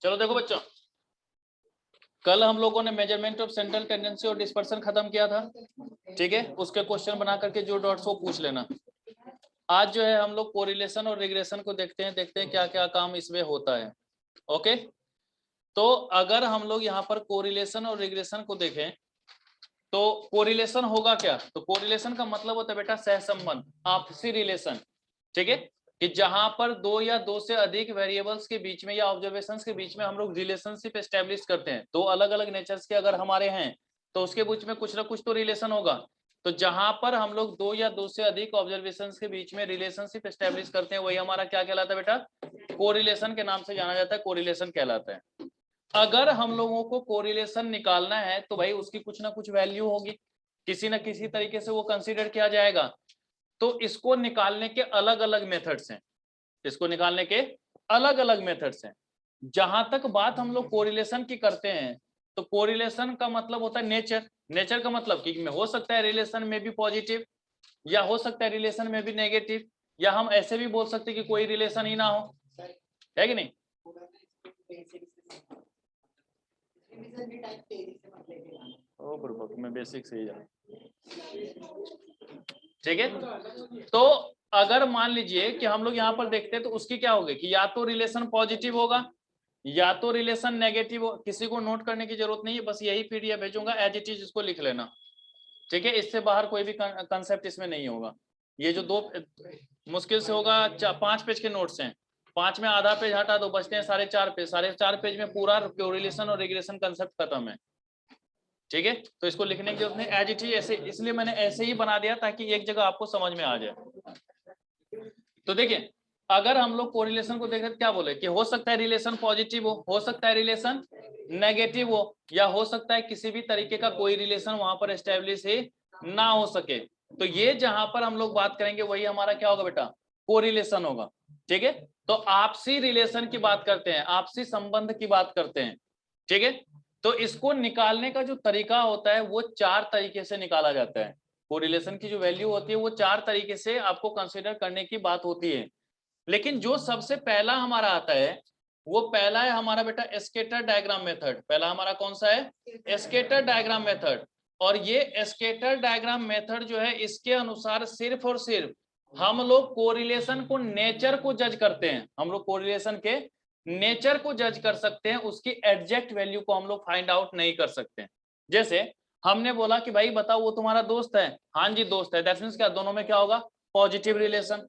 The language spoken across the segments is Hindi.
चलो देखो बच्चों, कल हम लोगों ने मेजरमेंट ऑफ सेंट्रल टेंडेंसी और डिस्पर्सन खत्म किया था, ठीक है। उसके क्वेश्चन बना करके जो डॉट्स वो पूछ लेना। आज जो है हम लोग कोरिलेशन और रिग्रेशन को देखते हैं क्या क्या काम इसमें होता है। ओके, तो अगर हम लोग यहाँ पर कोरिलेशन और रिग्रेशन को देखें तो कोरिलेशन होगा क्या, तो कोरिलेशन का मतलब होता है बेटा सहसंबंध, आपसी रिलेशन, ठीक है। कि जहां पर दो या दो से अधिक वेरिएबल्स के बीच में या ऑब्जर्वेशंस के बीच में हम लोग रिलेशनशिप एस्टेब्लिश करते हैं, दो अलग अलग नेचर्स के अगर हमारे हैं तो उसके बीच में कुछ ना कुछ तो रिलेशन होगा। तो जहां पर हम लोग दो या दो से अधिक ऑब्जर्वेशंस के बीच में रिलेशनशिप एस्टेब्लिश करते हैं वही हमारा क्या कहलाता है बेटा, कोरिलेशन के नाम से जाना जाता है, कोरिलेशन कहलाता है। अगर हम लोगों को कोरिलेशन निकालना है तो भाई उसकी कुछ ना कुछ वैल्यू होगी, किसी ना किसी तरीके से वो कंसीडर किया जाएगा। तो इसको निकालने के अलग अलग मेथड्स हैं, इसको निकालने के अलग अलग मेथड्स हैं। जहां तक बात हम लोग कोरिलेशन की करते हैं तो कोरिलेशन का मतलब होता है नेचर। नेचर का मतलब कि हो सकता है रिलेशन में भी पॉजिटिव या हो सकता है रिलेशन में भी नेगेटिव, या हम ऐसे भी बोल सकते हैं कि कोई रिलेशन ही ना हो, है कि नहीं। ओ बुर्बक में बेसिक से ही जाना, ठीक है। तो अगर मान लीजिए कि हम लोग यहाँ पर देखते हैं तो उसकी क्या होगी कि या तो रिलेशन पॉजिटिव होगा या तो रिलेशन नेगेटिव हो। किसी को नोट करने की जरूरत नहीं है, बस यही पीडीएफ भेजूंगा, एज इट इज इसको लिख लेना, ठीक है। इससे बाहर कोई भी कंसेप्ट इसमें नहीं होगा। ये जो दो मुश्किल से होगा 5 पेज के नोट्स हैं, 5 में आधा पेज हटा दो, बचते हैं 4.5 पेज। 4.5 पेज में पूरा कोरिलेशन और रिग्रेशन कंसेप्ट खत्म है, ठीक है। तो इसको लिखने की जरूरत नहीं, एज इट इज ऐसे, इसलिए मैंने ऐसे ही बना दिया ताकि एक जगह आपको समझ में आ जाए। तो देखिए, अगर हम लोग कोरिलेशन को देखें क्या बोले कि हो सकता है रिलेशन पॉजिटिव हो सकता है रिलेशन नेगेटिव हो, या हो सकता है किसी भी तरीके का कोई रिलेशन वहां पर एस्टेब्लिश ही ना हो सके। तो ये जहां पर हम लोग बात करेंगे वही हमारा क्या होगा बेटा, कोरिलेशन होगा, ठीक है। तो आपसी रिलेशन की बात करते हैं, आपसी संबंध की बात करते हैं, ठीक है। तो इसको निकालने का जो तरीका होता है वो 4 तरीके से निकाला जाता है। कोरिलेशन की जो वैल्यू होती है वो 4 तरीके से आपको कंसीडर करने की बात होती है। लेकिन जो सबसे पहला हमारा आता है वो पहला है हमारा बेटा स्कैटर डायग्राम मेथड। पहला हमारा कौन सा है, स्कैटर डायग्राम मेथड। और ये स्कैटर डायग्राम मेथड जो है इसके अनुसार सिर्फ और सिर्फ हम लोग कोरिलेशन को नेचर को जज करते हैं, हम लोग कोरिलेशन के नेचर को जज कर सकते हैं, उसकी एग्जैक्ट वैल्यू को हम लोग फाइंड आउट नहीं कर सकते। जैसे हमने बोला कि भाई बताओ वो तुम्हारा दोस्त है, हाँ जी दोस्त है, दैट मींस क्या दोनों में क्या होगा, पॉजिटिव रिलेशन।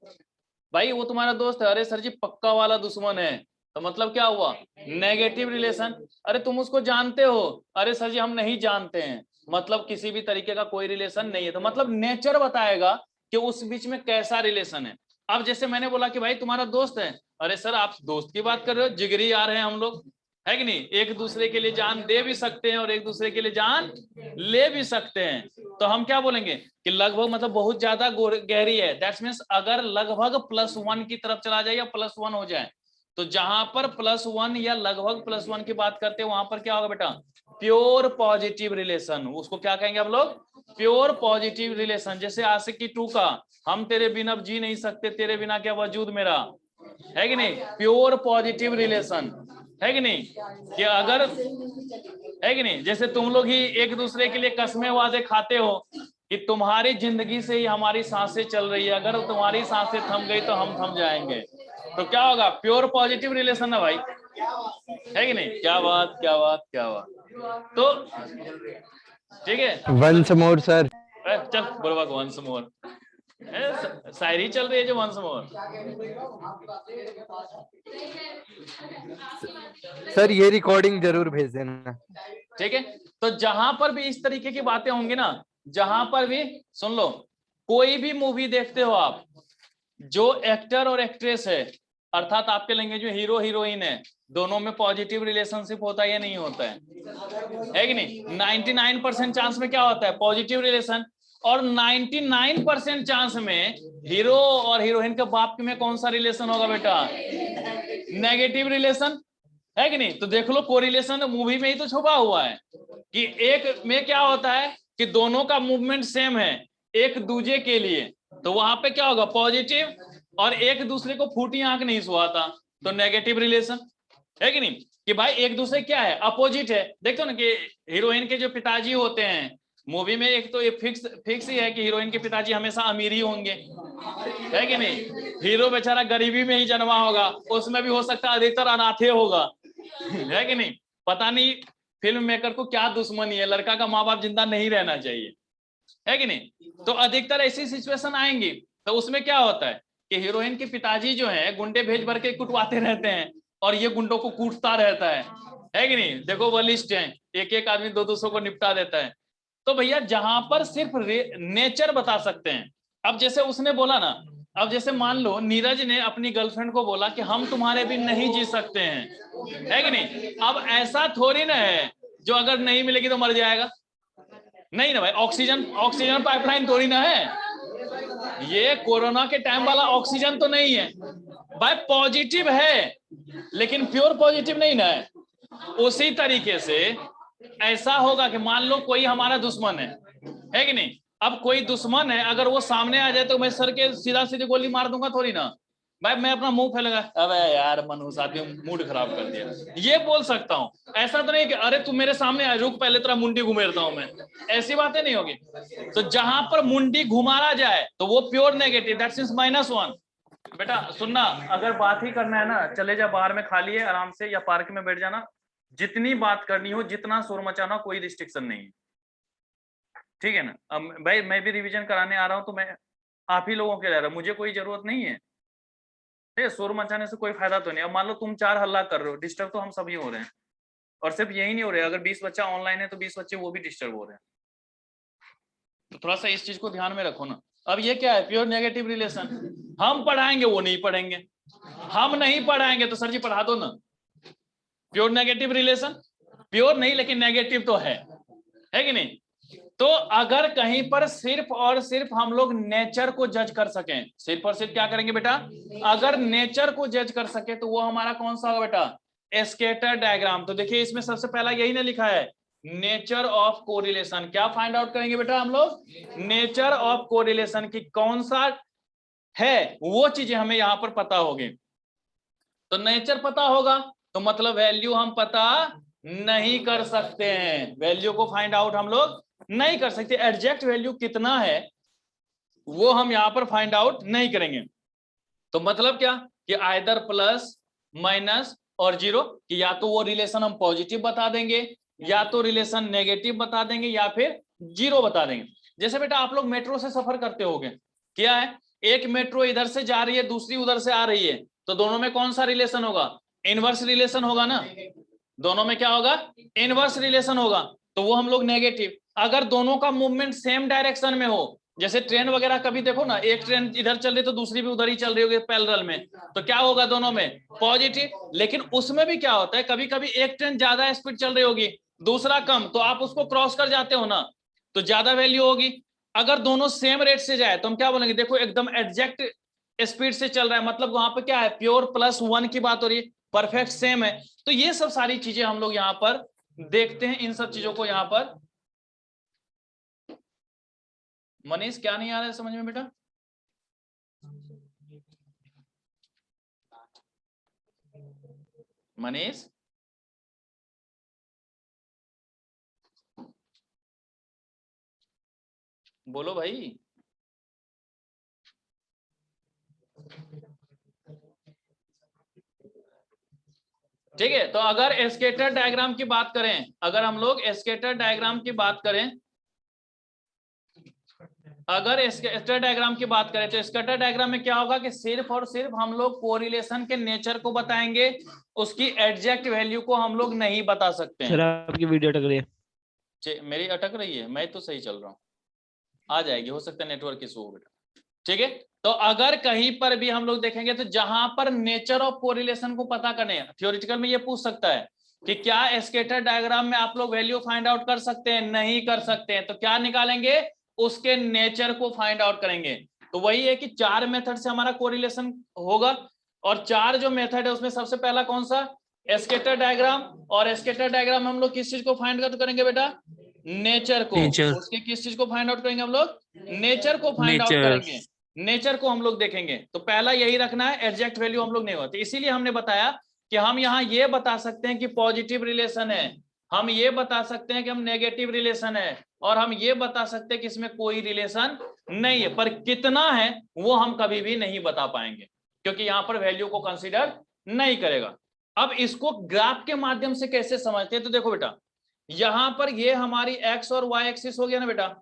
भाई वो तुम्हारा दोस्त है, अरे सर जी पक्का वाला दुश्मन है, तो मतलब क्या हुआ, नेगेटिव रिलेशन। अरे तुम उसको जानते हो, अरे सर जी हम नहीं जानते हैं, मतलब किसी भी तरीके का कोई रिलेशन नहीं है। तो मतलब नेचर बताएगा कि उस बीच में कैसा रिलेशन है। अब जैसे मैंने बोला कि भाई तुम्हारा दोस्त है, अरे सर आप दोस्त की बात कर रहे हो, जिगरी यार हैं हम लोग, है कि नहीं, एक दूसरे के लिए जान दे भी सकते हैं और एक दूसरे के लिए जान ले भी सकते हैं। तो हम क्या बोलेंगे कि लगभग मतलब बहुत ज्यादा गहरी है, दैट्स मींस अगर लगभग +1 की तरफ चला जाए या +1 हो जाए, तो जहां पर +1 या लगभग +1 की बात करते हैं वहां पर क्या होगा बेटा, प्योर पॉजिटिव रिलेशन। उसको क्या कहेंगे हम लोग, प्योर पॉजिटिव रिलेशन। जैसे आशिकी 2 का हम तेरे बिना जी नहीं सकते, तेरे बिना क्या वजूद मेरा, है कि नहीं, प्योर पॉजिटिव रिलेशन, है कि नहीं। कि अगर, है कि नहीं, जैसे तुम लोग ही एक दूसरे के लिए कसमें वादे खाते हो कि तुम्हारी जिंदगी से ही हमारी सांसें चल रही है, अगर तुम्हारी सांसें थम गई तो हम थम जाएंगे। तो क्या होगा, प्योर पॉजिटिव रिलेशन है भाई, है कि नहीं। क्या बात क्या बात क्या बात। तो ठीक है, वंस मोर सर। चल बुरबक वंस मोर, शायरी चल रही है जो वंस मोर। सर ये रिकॉर्डिंग जरूर भेज देना, ठीक है। तो जहां पर भी इस तरीके की बातें होंगी ना, जहां पर भी सुन लो, कोई भी मूवी देखते हो आप, जो एक्टर और एक्ट्रेस है, अर्थात आपके लैंग्वेज में हीरो हीरोइन है, दोनों में पॉजिटिव रिलेशनशिप होता है या नहीं होता है कि नहीं। 99% चांस में क्या होता है, पॉजिटिव रिलेशन। और 99% चांस में हीरो और हीरोइन के बाप में कौन सा रिलेशन होगा बेटा, नेगेटिव रिलेशन, है कि नहीं। तो देख लो कोरिलेशन मूवी में ही तो छुपा हुआ है कि एक में क्या होता है कि दोनों का मूवमेंट सेम है एक दूजे के लिए, तो वहां पे क्या होगा, पॉजिटिव। और एक दूसरे को फूटी आंख नहीं सुहाता, तो नेगेटिव रिलेशन, है कि नहीं, कि भाई एक दूसरे क्या है, अपोजिट है। देखते हो ना कि हीरोइन के जो पिताजी होते हैं मूवी में, एक तो ये फिक्स ही है कि हीरोइन के पिताजी हमेशा अमीर ही होंगे, है कि नहीं, हीरो बेचारा गरीबी में ही जन्मा होगा, उसमें भी हो सकता है अधिकतर अनाथे होगा, है कि नहीं, पता नहीं फिल्म मेकर को क्या दुश्मनी है, लड़का का माँ बाप जिंदा नहीं रहना चाहिए, है कि नहीं। तो अधिकतर ऐसी सिचुएशन आएंगी, तो उसमें क्या होता है कि हीरोइन के पिताजी जो है गुंडे भेज भर के कुटवाते रहते हैं और ये गुंडों को कूटता रहता है कि नहीं, देखो बलिष्ठ है, एक एक आदमी दो दूसरों को निपटा देता है। तो भैया जहां पर सिर्फ नेचर बता सकते हैं, अब जैसे उसने बोला ना, अब जैसे मान लो नीरज ने अपनी गर्लफ्रेंड को बोला कि हम तुम्हारे बिन नहीं जी सकते हैं, है कि नहीं। अब ऐसा थोड़ी ना है जो अगर नहीं मिलेगी तो मर जाएगा, नहीं ना भाई, ऑक्सीजन पाइपलाइन थोड़ी ना है, ये कोरोना के टाइम वाला ऑक्सीजन तो नहीं है भाई, पॉजिटिव है लेकिन प्योर पॉजिटिव नहीं ना है। उसी तरीके से ऐसा होगा कि मान लो कोई हमारा दुश्मन है कि नहीं, अब कोई दुश्मन है अगर वो सामने आ जाए तो मैं सर के सीधा सीधे गोली मार दूंगा थोड़ी ना भाई, मैं अपना मुंह फैलेगा, अबे यार मनहूस आदमी मूड खराब कर दिया, ये बोल सकता हूं। ऐसा तो नहीं कि अरे तू मेरे सामने आ, रुक पहले तेरा मुंडी घुमेरता हूं मैं, ऐसी बातें नहीं होगी। तो जहां पर मुंडी घुमारा जाए तो वो प्योर नेगेटिव, दैट मींस -1। बेटा सुनना, अगर बात ही करना है ना, चले जा बाहर में, खाली है आराम से, या पार्क में बैठ जाना, जितनी बात करनी हो, जितना शोर मचाना, कोई रिस्ट्रिक्शन नहीं है, ठीक है ना। अब भाई मैं भी रिवीजन कराने आ रहा हूं तो मैं आप ही लोगों के रह रहा हूं, मुझे कोई जरूरत नहीं है, शोर मचाने से कोई फायदा तो नहीं। अब मान लो तुम 4 हल्ला कर रहे हो, डिस्टर्ब तो हम सभी हो रहे हैं, और सिर्फ यही नहीं हो रहे, अगर 20 बच्चा ऑनलाइन है तो 20 बच्चे वो भी डिस्टर्ब हो रहे हैं, तो थोड़ा सा इस चीज को ध्यान में रखो ना। अब ये क्या है, प्योर नेगेटिव रिलेशन, हम पढ़ाएंगे वो नहीं पढ़ेंगे, हम नहीं पढ़ाएंगे तो सर जी पढ़ा दो ना। प्योर नेगेटिव रिलेशन, प्योर नहीं लेकिन नेगेटिव तो है कि नहीं। तो अगर कहीं पर सिर्फ और सिर्फ हम लोग नेचर को जज कर सकें, सिर्फ और सिर्फ क्या करेंगे बेटा, अगर नेचर को जज कर सके तो वो हमारा कौन सा होगा बेटा, स्कैटर डायग्राम। तो देखिए इसमें सबसे पहला यही ना लिखा है, नेचर ऑफ कोरिलेशन। क्या फाइंड आउट करेंगे बेटा हम लोग, नेचर ऑफ कोरिलेशन की कौन सा है, वो चीजें हमें यहां पर पता होगी। तो नेचर पता होगा तो मतलब वैल्यू हम पता नहीं कर सकते हैं, वैल्यू को फाइंड आउट हम लोग नहीं कर सकते, एग्जैक्ट वैल्यू कितना है वो हम यहां पर फाइंड आउट नहीं करेंगे। तो मतलब क्या कि आइदर प्लस माइनस और जीरो, कि या तो वो रिलेशन हम पॉजिटिव बता देंगे या तो रिलेशन नेगेटिव बता देंगे या फिर जीरो बता देंगे। जैसे बेटा आप लोग मेट्रो से सफर करते होंगे, क्या है, एक मेट्रो इधर से जा रही है दूसरी उधर से आ रही है, तो दोनों में कौन सा रिलेशन होगा, इनवर्स रिलेशन होगा ना, दोनों में क्या होगा, इनवर्स रिलेशन होगा, तो वो हम लोग नेगेटिव। अगर दोनों का मूवमेंट सेम डायरेक्शन में हो, जैसे ट्रेन वगैरह कभी देखो ना, एक ट्रेन इधर चल रही तो दूसरी भी उधर ही चल रही होगी पैरेलल में, तो क्या होगा दोनों में पॉजिटिव। लेकिन उसमें भी क्या होता है, कभी कभी एक ट्रेन ज्यादा स्पीड चल रही होगी दूसरा कम, तो आप उसको क्रॉस कर जाते हो ना, तो ज्यादा वैल्यू होगी। अगर दोनों सेम रेट से जाए तो हम क्या बोलेंगे, देखो एकदम एग्जैक्ट स्पीड से चल रहा है, मतलब वहां पर क्या है, प्योर +1 की बात हो रही है, परफेक्ट सेम है। तो ये सब सारी चीजें हम लोग यहाँ पर देखते हैं, इन सब चीजों को यहाँ पर। मनीष क्या नहीं आ रहा है समझ में बेटा, मनीष बोलो भाई। ठीक है, तो अगर स्कैटर डायग्राम की बात करें, अगर हम लोग स्कैटर डायग्राम की बात करें, अगर स्कैटर डायग्राम की बात करें तो स्कैटर डायग्राम में क्या होगा कि सिर्फ और सिर्फ हम लोग कोरिलेशन के नेचर को बताएंगे, उसकी एग्जैक्ट वैल्यू को हम लोग नहीं बता सकते हैं। सर आपकी वीडियो अटक रही है। मेरी अटक रही है, मैं तो सही चल रहा हूँ, आ जाएगी, हो सकता है नेटवर्क इशू हो बेटा। ठीक है, तो अगर कहीं पर भी हम लोग देखेंगे तो जहां पर नेचर ऑफ कोरिलेशन को पता करने, थ्योरेटिकल में ये पूछ सकता है कि क्या स्कैटर डायग्राम में आप लोग वैल्यू फाइंड आउट कर सकते हैं, नहीं कर सकते हैं, तो क्या निकालेंगे, उसके नेचर को फाइंड आउट करेंगे। तो वही है कि 4 मेथड से हमारा कोरिलेशन होगा, और 4 जो मेथड है उसमें सबसे पहला कौन सा, स्कैटर डायग्राम। और स्कैटर डायग्राम हम लोग किस चीज को फाइंड आउट करेंगे बेटा, नेचर को। नेचर। उसके किस चीज को फाइंड आउट करेंगे हम लोग, नेचर को फाइंड आउट करेंगे, नेचर को हम लोग देखेंगे। तो पहला यही रखना है, एग्जैक्ट वैल्यू हम लोग नहीं होती, इसीलिए हमने बताया कि हम यहाँ ये बता सकते हैं कि पॉजिटिव रिलेशन है, हम ये बता सकते हैं कि हम नेगेटिव रिलेशन है, और हम ये बता सकते हैं कि इसमें कोई रिलेशन नहीं है, पर कितना है वो हम कभी भी नहीं बता पाएंगे क्योंकि यहाँ पर वैल्यू को कंसीडर नहीं करेगा। अब इसको ग्राफ के माध्यम से कैसे समझते हैं, तो देखो बेटा यहां पर ये हमारी एक्स और वाई एक्सिस हो गया ना बेटा,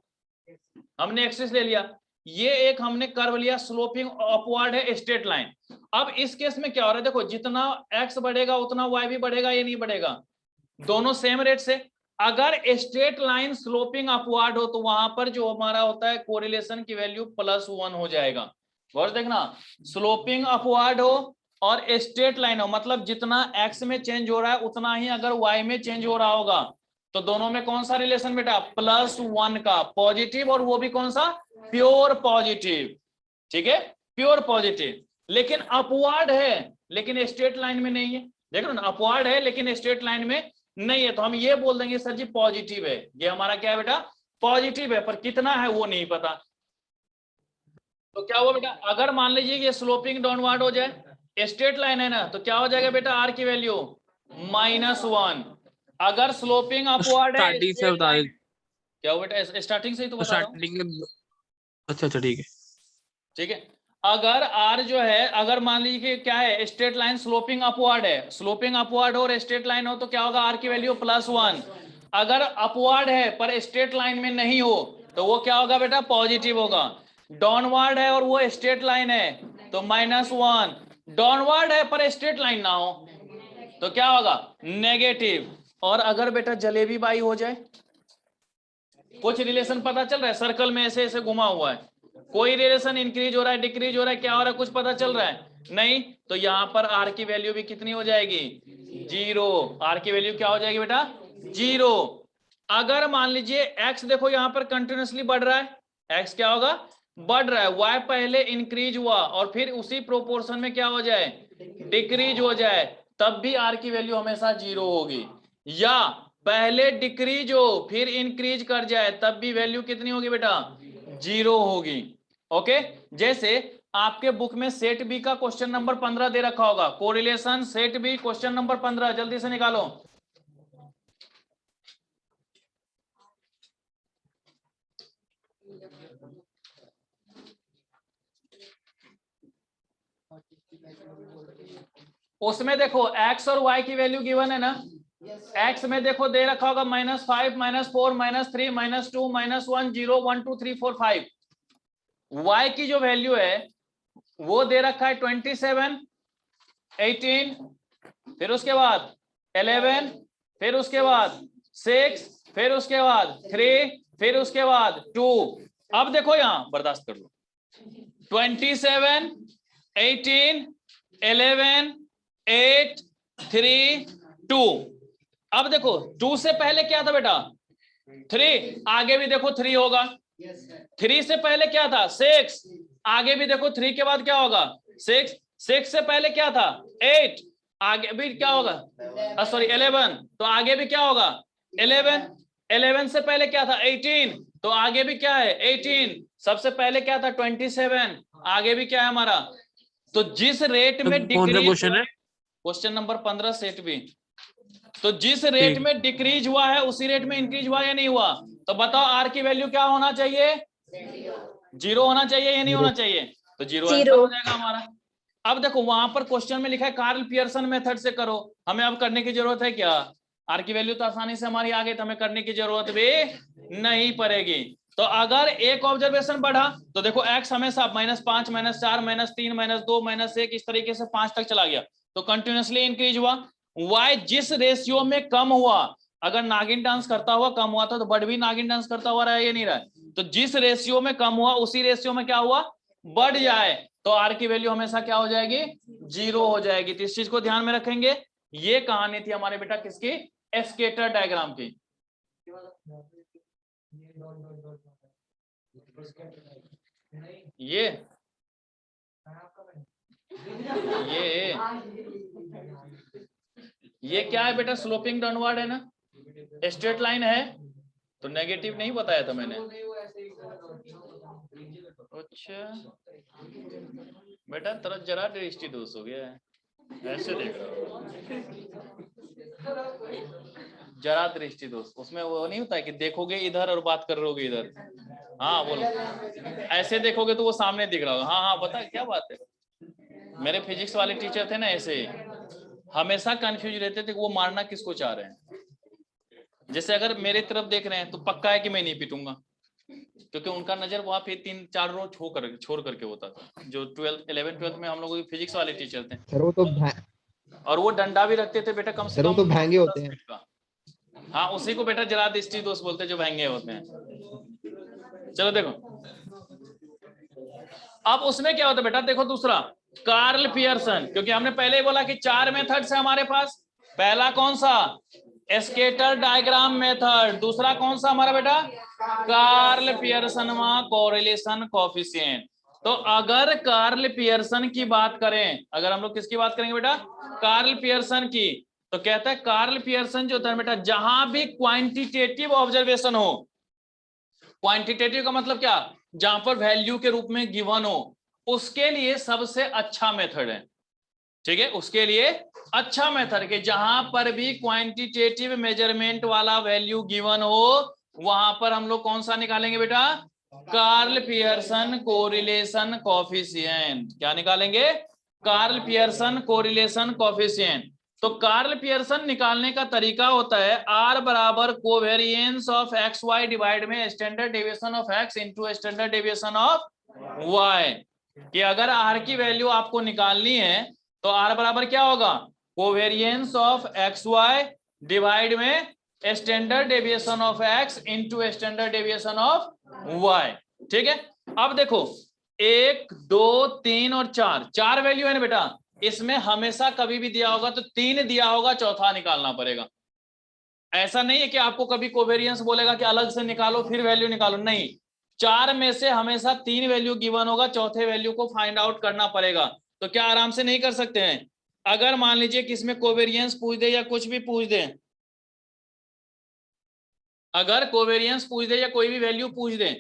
हमने एक्सिस ले लिया, ये एक हमने कर्व लिया स्लोपिंग अपवर्ड है स्ट्रेट लाइन। अब इस केस में क्या हो रहा है, देखो जितना एक्स बढ़ेगा उतना वाई भी बढ़ेगा, ये नहीं बढ़ेगा, दोनों सेम रेट से। अगर स्ट्रेट लाइन स्लोपिंग अपवर्ड हो तो वहां पर जो हमारा होता है कोरिलेशन की वैल्यू +1 हो जाएगा। गौर देखना, स्लोपिंग अपवर्ड हो और स्ट्रेट लाइन हो, मतलब जितना एक्स में चेंज हो रहा है उतना ही अगर वाई में चेंज हो रहा होगा, तो दोनों में कौन सा रिलेशन बेटा, +1 का पॉजिटिव, और वो भी कौन सा, प्योर पॉजिटिव। ठीक है, प्योर पॉजिटिव, लेकिन अपवर्ड है लेकिन स्ट्रेट लाइन में नहीं है। देखो ना, अपवर्ड है लेकिन स्ट्रेट लाइन में नहीं है, तो हम ये बोल देंगे सर जी पॉजिटिव है, ये हमारा क्या है बेटा, पॉजिटिव है, पर कितना है वो नहीं पता। तो क्या हुआ बेटा, अगर मान लीजिए ये स्लोपिंग डाउनवर्ड हो जाए, स्ट्रेट लाइन है ना, तो क्या हो जाएगा बेटा, आर की वैल्यू -1। अगर स्लोपिंग अपवर्ड है स्टार्टिंग से स्ट्रेट बता लाइन, दे क्या हुआ बेटा, स्टार्टिंग से ही तो तो बता रहा हूं। स्टार्टिंग। अच्छा अच्छा ठीक है। ठीक है, अगर आर जो है, अगर मान लीजिए क्या है, स्ट्रेट लाइन स्लोपिंग अपवर्ड है, स्लोपिंग अपवर्ड हो और स्ट्रेट लाइन हो, तो क्या होगा, आर की वैल्यू +1। अगर अपवर्ड है पर स्ट्रेट लाइन में नहीं हो तो वो क्या होगा बेटा, पॉजिटिव होगा। डाउनवर्ड है और वो स्ट्रेट लाइन है तो -1। डाउनवर्ड है पर स्ट्रेट लाइन ना हो तो क्या होगा, नेगेटिव। और अगर बेटा जलेबी बाई हो जाए, कुछ रिलेशन पता चल रहा है, सर्कल में ऐसे ऐसे घुमा हुआ है, कोई रिलेशन इंक्रीज हो रहा है, डिक्रीज हो रहा है, क्या हो रहा है, कुछ पता चल रहा है नहीं, तो यहां पर आर की वैल्यू भी कितनी हो जाएगी, 0। आर की वैल्यू क्या हो जाएगी बेटा, 0। अगर मान लीजिए एक्स देखो यहां पर कंटिन्यूसली बढ़ रहा है, एक्स क्या होगा, बढ़ रहा है, वाई पहले इंक्रीज हुआ और फिर उसी प्रोपोर्शन में क्या हो जाए, डिक्रीज हो जाए, तब भी आर की वैल्यू हमेशा 0 होगी। या पहले डिक्रीज हो फिर इंक्रीज कर जाए तब भी वैल्यू कितनी होगी बेटा, 0 होगी। ओके, जैसे आपके बुक में सेट बी का क्वेश्चन नंबर 15 दे रखा होगा, correlation set B question number 15, जल्दी से निकालो। उसमें देखो एक्स और वाई की वैल्यू गिवन है ना, एक्स में देखो दे रखा होगा -5 -4 -3 -2 -1 0 1 2 3 4 5। वाई की जो वैल्यू है वो दे रखा है 27 18, फिर उसके बाद 11, फिर उसके बाद 6, फिर उसके बाद 3, फिर उसके बाद 2। अब देखो यहां बर्दाश्त कर लो, 27 18 11 8 3 2। अब देखो 2 से पहले क्या था बेटा, 3, आगे भी देखो 3 होगा, 3 से पहले क्या था, 6, आगे भी देखो 3 के बाद क्या होगा, 6, 6 से पहले क्या था, 8, आगे भी क्या होगा, सॉरी 11, तो आगे भी क्या होगा, 11, 11 से पहले क्या था, 18, तो आगे भी क्या है, 18, सबसे पहले क्या था, 27, आगे भी क्या है हमारा। तो जिस रेट में कौन सा डिक्रीज, क्वेश्चन है? क्वेश्चन नंबर 15 सेट बी, तो जिस रेट में डिक्रीज हुआ है उसी रेट में इंक्रीज हुआ या नहीं हुआ, तो बताओ आर की वैल्यू क्या होना चाहिए, 0 होना चाहिए या नहीं होना चाहिए, तो 0 आंसर हो जाएगा हमारा। अब देखो वहां पर क्वेश्चन में लिखा है कार्ल पियर्सन मेथड से करो, हमें अब करने की जरूरत है क्या, आर की वैल्यू तो आसानी से हमारी आ गई, तो हमें करने की जरूरत भी नहीं पड़ेगी। तो अगर एक ऑब्जर्वेशन बढ़ा तो देखो एक्स हमेशा -5 -4 -3 -2 -1 इस तरीके से 5 तक चला गया, तो कंटिन्यूसली इंक्रीज हुआ। वाई जिस रेशियो में कम हुआ, अगर नागिन डांस करता हुआ कम हुआ था तो बढ़ भी नागिन डांस करता हुआ रहा है या नहीं रहा है, तो जिस रेशियो में कम हुआ उसी रेशियो में क्या हुआ, बढ़ जाए, तो आर की वैल्यू हमेशा क्या हो जाएगी, 0 हो जाएगी। तो इस चीज को ध्यान में रखेंगे। ये कहानी थी हमारे बेटा किसकी, एस्केटर डायग्राम की। ये ये क्या है बेटा, स्लोपिंग डाउनवर्ड है ना, स्ट्रेट लाइन है, तो नेगेटिव नहीं बताया था मैंने। अच्छा बेटा तरफ जरा दृष्टि दोष हो गया है। ऐसे देख रहा हूँ, जरा दृष्टि दोस्त, उसमें वो नहीं होता है कि देखोगे इधर और बात करोगे इधर। हाँ बोलो, ऐसे देखोगे तो वो सामने दिख रहा होगा। हाँ हाँ बता क्या बात है। मेरे फिजिक्स वाले टीचर थे ना, ऐसे हमेशा कंफ्यूज रहते थे कि वो मारना किसको चाह रहे हैं। जैसे अगर मेरे तरफ देख रहे हैं तो पक्का है कि मैं नहीं पीटूंगा, क्योंकि उनका नजर वहां पे 3-4 रो छोड़ करके होता था। जो 11th-12th में हम लोगों के फिजिक्स वाले टीचर थे, सर वो तो और वो डंडा भी रखते थे बेटा, कम से सर वो कम तो महंगे होते 10 हैं। फीट का। हाँ उसी को बेटा जरा दृष्टि दोष बोलते हैं, जो महंगे होते हैं। चलो देखो अब उसमें क्या होता है बेटा, देखो दूसरा कार्ल पियर्सन, क्योंकि हमने पहले ही बोला कि 4 मेथड्स है हमारे पास। पहला कौन सा, स्केटर डायग्राम मेथड। दूसरा कौन सा हमारा बेटा, कार्ल पियर्सन कोरिलेशन कोफिशिएंट। तो अगर कार्ल पियर्सन की बात करें, अगर हम लोग किसकी बात करेंगे बेटा, कार्ल पियर्सन की, तो कहता है कार्ल पियर्सन जो होता है बेटा, जहां भी क्वांटिटेटिव ऑब्जर्वेशन हो, क्वांटिटेटिव का मतलब क्या, जहां पर वैल्यू के रूप में गिवन हो, उसके लिए सबसे अच्छा मेथड है। ठीक है, उसके लिए अच्छा मेथड के जहां पर भी क्वांटिटेटिव मेजरमेंट वाला वैल्यू गिवन हो, वहां पर हम लोग कौन सा निकालेंगे बेटा, कार्ल पियर्सन कोरिलेशन कोफिशिएंट। क्या निकालेंगे, कार्ल पियर्सन कोरिलेशन कोफिशिएंट। तो कार्ल पियर्सन निकालने का तरीका होता है R बराबर covariance of x y divide में standard deviation of x into standard deviation of y. कि अगर R की वैल्यू आपको निकालनी है तो R बराबर क्या होगा, covariance of x y divide में standard deviation of x into standard deviation of y. ठीक है, अब देखो 1 2 3 और 4 वैल्यू है ना बेटा, इसमें हमेशा कभी भी दिया होगा तो 3 दिया होगा, चौथा निकालना पड़ेगा। ऐसा नहीं है कि आपको कभी कोवेरिएंस बोलेगा कि अलग से निकालो फिर वैल्यू निकालो, नहीं, 4 में से हमेशा 3 वैल्यू गिवन होगा, चौथे वैल्यू को फाइंड आउट करना पड़ेगा। तो क्या आराम से नहीं कर सकते हैं, अगर मान लीजिए कि इसमें कोवेरिएंस पूछ दे या कुछ भी पूछ दे, अगर कोवेरिएंस पूछ दे या कोई भी वैल्यू पूछ दे,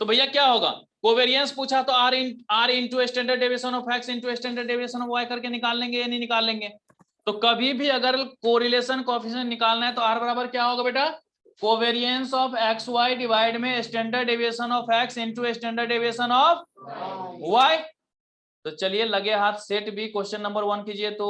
तो भैया क्या होगा, कोवेरिएंस पूछा तो R into standard deviation of x into standard deviation of Y करके निकाल लेंगे या नहीं निकाल लेंगे। तो कभी भी अगर कोरिलेशन कोएफिशिएंट निकालना है तो R बराबर क्या होगा बेटा, covariance of x y divide में standard deviation of x into standard deviation of y. तो चलिए लगे हाथ सेट बी क्वेश्चन नंबर 1 कीजिए। तो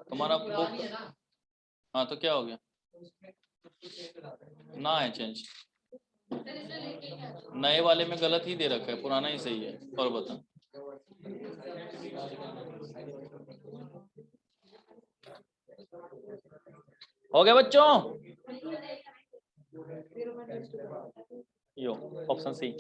तुम्हारा बुक, हाँ तो क्या हो गया, ना है चेंज, नए वाले में गलत ही दे रखा है, पुराना ही सही है। और बता, हो गया बच्चों, यो ऑप्शन सी।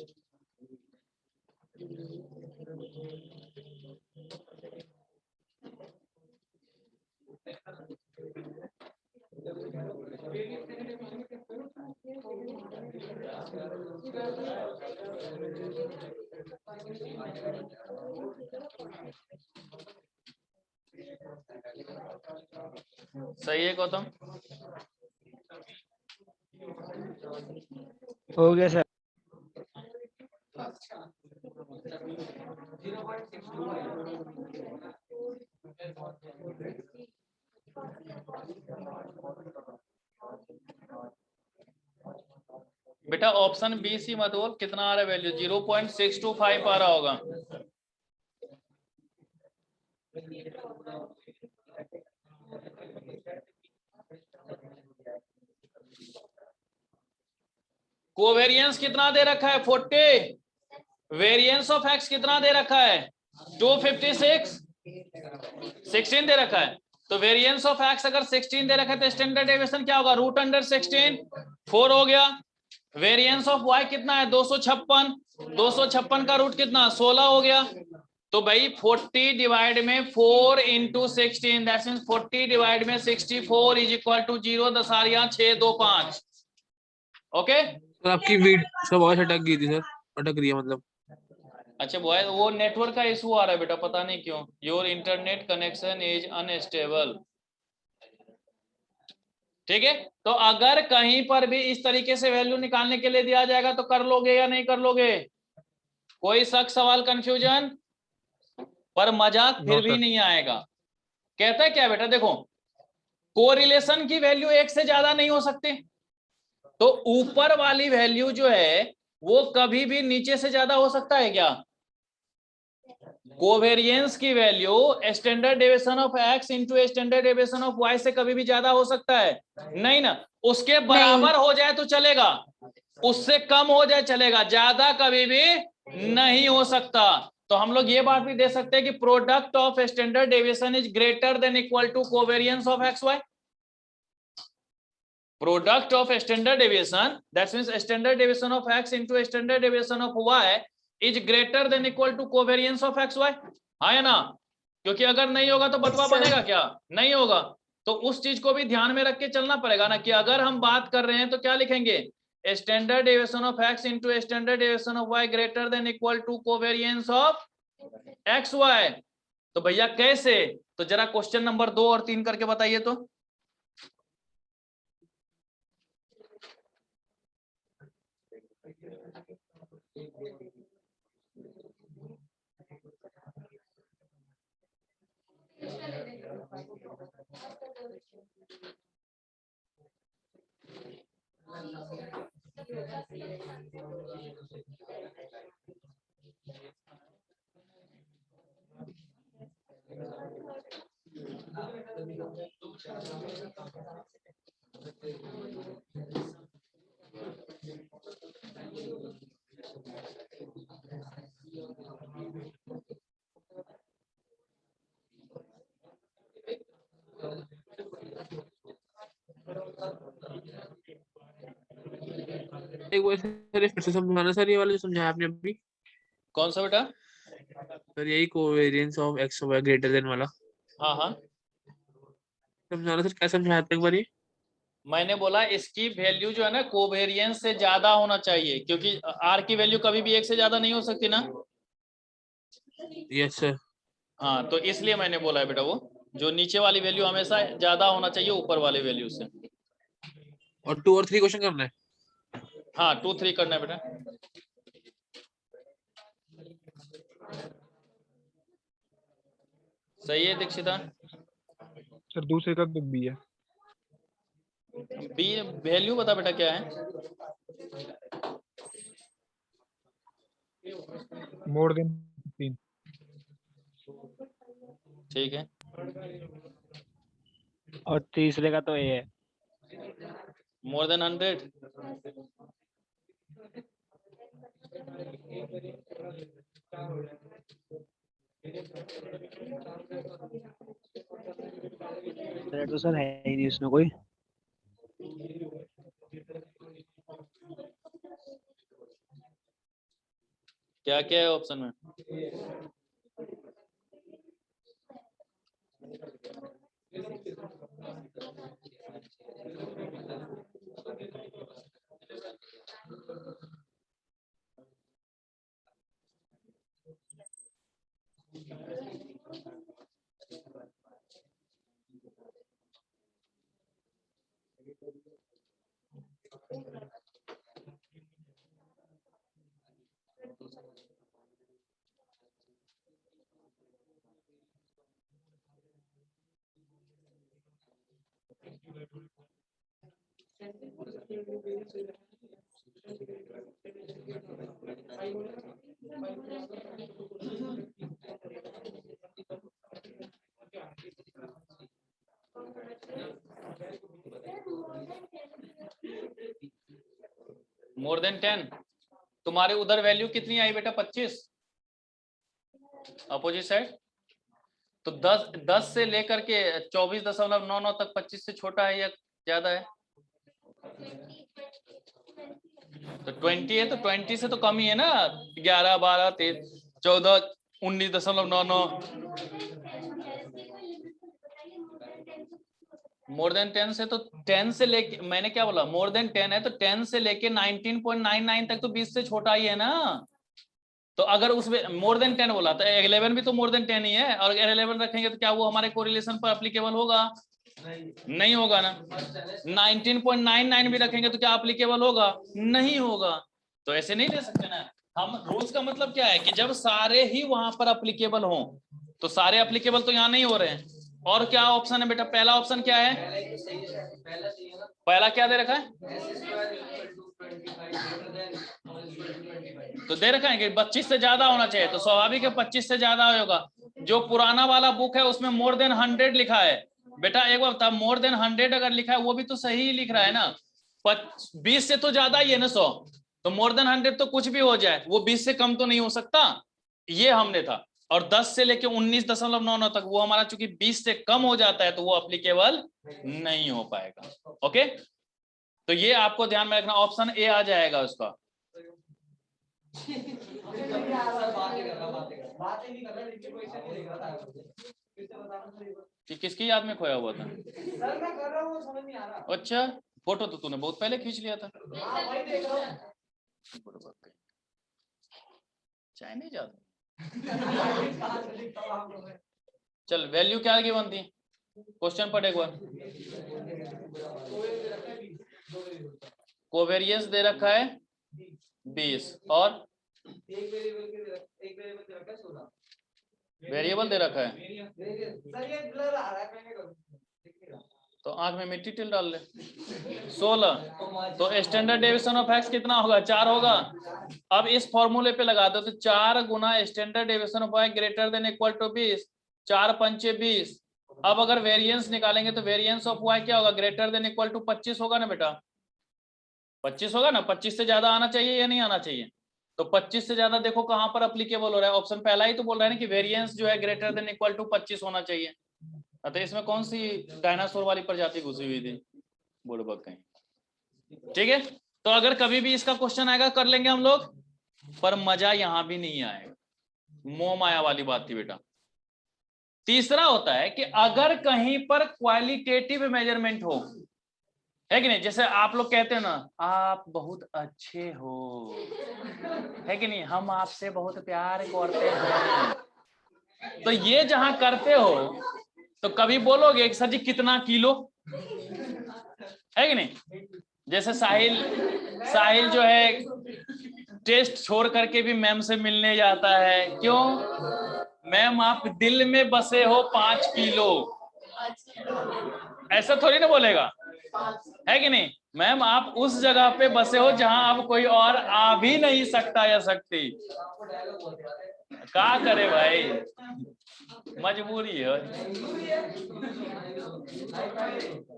सही है गौतम, हो गया सर। बेटा ऑप्शन बी सी मत बोल, कितना आ रहा है वैल्यू, 0.625 आ रहा होगा। कोवेरिएंस कितना दे रखा है 40, वेरिएंस ऑफ एक्स कितना दे रखा है 256, 16 दे रखा है। तो वेरिएंस ऑफ एक्स अगर 16 दे रखा है तो स्टैंडर्ड डेविएशन क्या होगा, √16, 4 हो गया। वेरिएंस ऑफ वाई कितना है 256, 256 का रूट कितना 16 हो गया। तो भाई 40 डिवाइड में 4 इंटू 16, दैट मींस 40 डिवाइड में 64 is equal to 0, 10 6 2 5। Okay. Sir आपकी सब वॉइस अटक गई थी सर, अटक रही है मतलब। अच्छा वो नेटवर्क का इशू आ रहा है बेटा, पता नहीं क्यों। Your internet connection is unstable. ठीक है, तो अगर कहीं पर भी इस तरीके से वैल्यू निकालने के लिए दिया जाएगा तो कर लोगे या नहीं कर लोगे? कोई शक, सवाल, कंफ्यूजन? पर मजाक फिर नो भी सर। नहीं आएगा। कहता है क्या बेटा, देखो कोरिलेशन की वैल्यू एक से ज्यादा नहीं हो सकती, तो ऊपर वाली वैल्यू जो है वो कभी भी नीचे से ज्यादा हो सकता है क्या? कोवेरियंस की value standard deviation of x into standard deviation of Y से कभी भी ज्यादा हो सकता है? नहीं ना। उसके बराबर हो जाए तो चलेगा, उससे कम हो जाए चलेगा, ज्यादा कभी भी नहीं हो सकता। तो हम लोग ये बात भी दे सकते हैं कि product of standard deviation is greater than equal to covariance of x Y. Product of standard deviation, that means standard deviation of x into standard deviation of y is greater than equal to covariance of x y। हाँ या ना? क्योंकि अगर नहीं होगा तो बतवा बनेगा क्या? नहीं होगा। तो उस चीज को भी ध्यान में रख के चलना पड़ेगा ना, कि अगर हम बात कर रहे हैं तो क्या लिखेंगे? Standard deviation of x into standard deviation of y greater than equal to covariance of x Y. तो भैया कैसे? तो जरा क्वेश्चन नंबर 2 और 3 करके बताइए तो। एक वो सर फिर से समझाना सर, ये वाला जो समझाया आपने अभी। कौन सा बेटा? सर यही covariance of x Y greater than वाला हाँ हाँ, समझाना सर, क्या समझाया था एक बार ये? मैंने बोला इसकी वैल्यू जो है ना कोवेरियंस से ज्यादा होना चाहिए, क्योंकि आर की वैल्यू कभी भी एक से ज्यादा नहीं हो सकती ना। Yes sir. हाँ, तो इसलिए मैंने बोला है बेटा, वो जो नीचे वाली वैल्यू हमेशा ज्यादा होना चाहिए ऊपर वाली वैल्यू से। और 2 और 3 क्वेश्चन करना है। हाँ 2 3 करना है बेटा। सही है दीक्षिता? सर दूसरे का तो बी है। बी वैल्यू बता बेटा क्या है? More than 15। ठीक है। और तीसरे का तो ए है। More than 100। तो सर है ही नहीं उसमें कोई। क्या क्या है ऑप्शन में? More than 10। तुम्हारे उधर वैल्यू कितनी आई बेटा? 25 अपोजिट साइड। तो 10 से लेकर के 24.99 तक 25 से छोटा है या ज्यादा है? तो 20 है, तो 20 से तो कम ही है ना। 11 12 13 14 19.99। मोर देन 10 से तो 10 से लेके, मैंने क्या बोला, मोर देन 10 है तो 10 से लेके 19.99 तक तो 20 से छोटा ही है ना। तो अगर उसमें मोर देन 10 बोला तो 11 भी तो मोर देन 10 ही है, और 11 रखेंगे तो क्या वो हमारे कोरिलेशन पर एप्लीकेबल होगा? नहीं होगा ना। 19.99 भी रखेंगे तो क्या एप्लीकेबल होगा? नहीं होगा। तो ऐसे नहीं दे सकते ना हम। रूल्स का मतलब क्या है कि जब सारे ही वहां पर एप्लीकेबल हों, तो सारे एप्लीकेबल तो यहाँ नहीं हो रहे हैं। और क्या ऑप्शन है बेटा? पहला ऑप्शन क्या है? पहला क्या दे रखा है? तो दे रखा है कि 25 से ज्यादा होना चाहिए, तो स्वाभाविक है 25 से ज्यादा होगा। जो पुराना वाला बुक है उसमें मोर देन 100 लिखा है। बेटा एक बार बता, मोर देन 100 अगर लिखा है वो भी तो सही ही लिख रहा है ना। 20 से तो ज्यादा ही है ना 100, तो मोर देन 100 तो कुछ भी हो जाए, वो 20 से कम तो नहीं हो सकता। ये हमने था। और 10 से लेके 19.99 तक वो हमारा चूंकि 20 से कम हो जाता है तो वो एप्लीकेबल नहीं हो पाएगा। ओके, तो ये आपको ध्यान में रखना, ऑप्शन ए आ जाएगा उसका। कि किसकी याद में खोया हुआ था? अच्छा, फोटो तो तूने बहुत पहले खींच लिया था। चाइनीज आदमी। चल, वैल्यू क्या की बनती? क्वेश्चन पढ़ एक बार। कोवेरियंस दे रखा है 20 और वेरिएबल दे रखा है। तो आंख में मिट्टी तिल डाल ले। 16, तो स्टैंडर्ड डेविएशन ऑफ एक्स कितना होगा? 4 होगा। अब इस फॉर्मूले पे लगा दो, तो 4 गुना standard deviation of y greater than equal to 20, 4 पंचे 20। अब अगर वेरिएंस निकालेंगे तो वेरिएंस ऑफ y क्या होगा? ग्रेटर देन इक्वल टू 25 होगा ना बेटा? 25 होगा ना। 25 से ज्यादा आना चाहिए या नहीं आना चाहिए? तो 25 से ज्यादा देखो कहां पर एप्लीकेबल हो रहा है, ऑप्शन पहला ही तो बोल रहा है ना कि वेरिएंस जो है ग्रेटर देन इक्वल टू 25 होना चाहिए। तो इसमें कौन सी डायनासोर वाली प्रजाति घुसी हुई थी? बुड़बक कहीं। ठीक है, तो अगर कभी भी इसका क्वेश्चन आएगा कर लेंगे हम लोग, पर मजा यहां भी नहीं आएगा। मोह माया वाली बात थी बेटा। तीसरा होता है कि अगर कहीं पर क्वालिटेटिव मेजरमेंट हो, है कि नहीं? जैसे आप लोग कहते हैं ना, आप बहुत अच्छे हो, है कि नहीं, हम आपसे बहुत प्यार करते हैं। तो ये जहां करते हो तो कभी बोलोगे कि सर जी कितना किलो, है कि नहीं? जैसे साहिल जो है टेस्ट छोड़ करके भी मैम से मिलने जाता है। क्यों? मैम आप दिल में बसे हो 5 किलो। ऐसा थोड़ी ना बोलेगा, है कि नहीं? मैम आप उस जगह पे बसे हो जहां अब कोई और आ भी नहीं सकता या सकती। क्या करे भाई, मजबूरी है।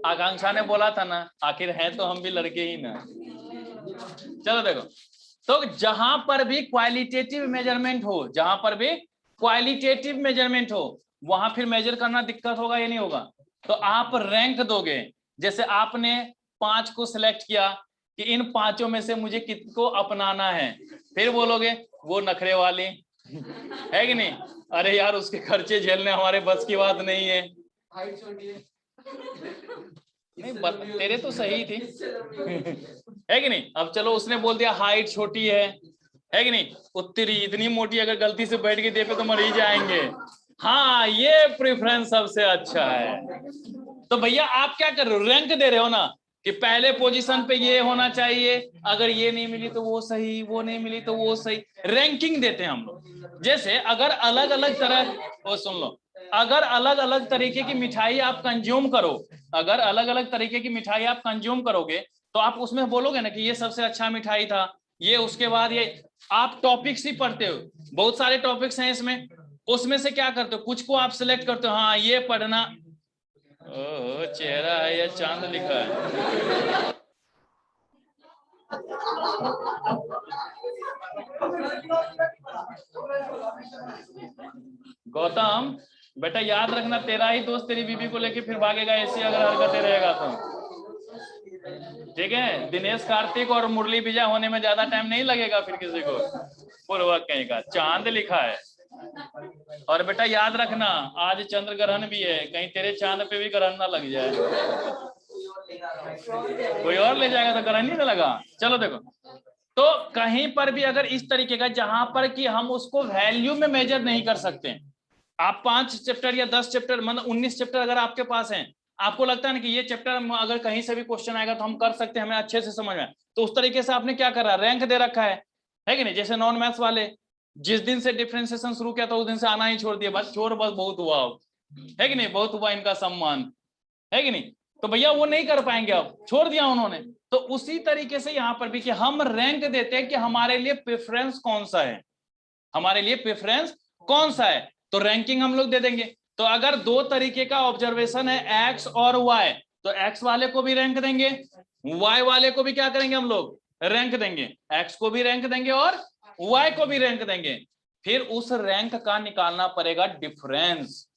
आकांक्षा ने बोला था ना, आखिर हैं तो हम भी लड़के ही ना। चलो देखो, तो जहां पर भी क्वालिटेटिव मेजरमेंट हो, जहां पर भी क्वालिटेटिव मेजरमेंट हो, वहां फिर मेजर करना दिक्कत होगा या नहीं होगा? तो आप रैंक दोगे। जैसे आपने 5 को सिलेक्ट किया कि इन 5 में से मुझे किसको अपनाना है, फिर बोलोगे वो नखरे वाले, है कि नहीं? अरे यार उसके खर्चे झेलने हमारे बस की बात नहीं है। नहीं तेरे तो सही थी, है कि नहीं? अब चलो उसने बोल दिया हाइट छोटी है कि नहीं? उत्तरी इतनी मोटी अगर गलती से बैठ के दे पे तो मर ही जाएंगे। हाँ ये प्रेफरेंस सबसे अच्छा है। तो भैया आप क्या कर रहे हो? रैंक दे रहे हो ना कि पहले पोजीशन पे ये होना चाहिए, अगर ये नहीं मिली तो वो सही, वो नहीं मिली तो वो सही। रैंकिंग देते हैं हम लोग। जैसे अगर अलग अलग तरह, वो सुन लो, अगर अलग अलग तरीके की मिठाई आप कंज्यूम करो, अगर अलग अलग तरीके की मिठाई आप कंज्यूम करोगे तो आप उसमें बोलोगे ना कि ये सबसे अच्छा मिठाई था, ये उसके बाद ये। आप टॉपिक्स ही पढ़ते हो, बहुत सारे टॉपिक्स हैं इसमें, उसमें से क्या करते हो? कुछ को आप सिलेक्ट करते हो, हाँ ये पढ़ना। ओह चेहरा है या चांद लिखा है? गौतम बेटा याद रखना, तेरा ही दोस्त तेरी बीबी को लेके फिर भागेगा ऐसी अगर हरकतें रहेगा तो। ठीक है, दिनेश कार्तिक और मुरली विजय होने में ज्यादा टाइम नहीं लगेगा फिर किसी को। पूर्वक कहीं का चांद लिखा है। और बेटा याद रखना आज चंद्र ग्रहण भी है, कहीं तेरे चांद पे भी ग्रहण ना लग जाए। कोई और ले जाएगा तो ग्रहण ही ना लगा। चलो देखो, तो कहीं पर भी अगर इस तरीके का जहां पर कि हम उसको वैल्यू में मेजर नहीं कर सकते, आप 5 चैप्टर या 10 चैप्टर मतलब 19 चैप्टर अगर आपके पास हैं, आपको लगता है ना कि ये चैप्टर अगर कहीं से भी क्वेश्चन आएगा तो हम कर सकते हैं, हमें अच्छे से समझ में, तो उस तरीके से आपने क्या करा, रैंक दे रखा है कि नहीं। जैसे नॉन मैथ्स वाले जिस दिन से डिफरेंशिएशन शुरू किया था उस दिन से आना ही छोड़ दिया, बस बहुत हुआ, है कि नहीं, बहुत हुआ इनका सम्मान, है कि नहीं। तो भैया वो नहीं कर पाएंगे, अब छोड़ दिया उन्होंने। तो उसी तरीके से यहां पर भी कि हम रैंक देते हैं कि हमारे लिए प्रेफरेंस कौन सा है, हमारे लिए प्रेफरेंस कौन सा है, तो रैंकिंग हम लोग दे देंगे। तो अगर दो तरीके का ऑब्जर्वेशन है एक्स और वाई, तो एक्स वाले को भी रैंक देंगे, वाई वाले को भी क्या करेंगे हम लोग, रैंक देंगे, एक्स को भी रैंक देंगे और वाई को भी रैंक देंगे। फिर उस रैंक का निकालना पड़ेगा डिफरेंस।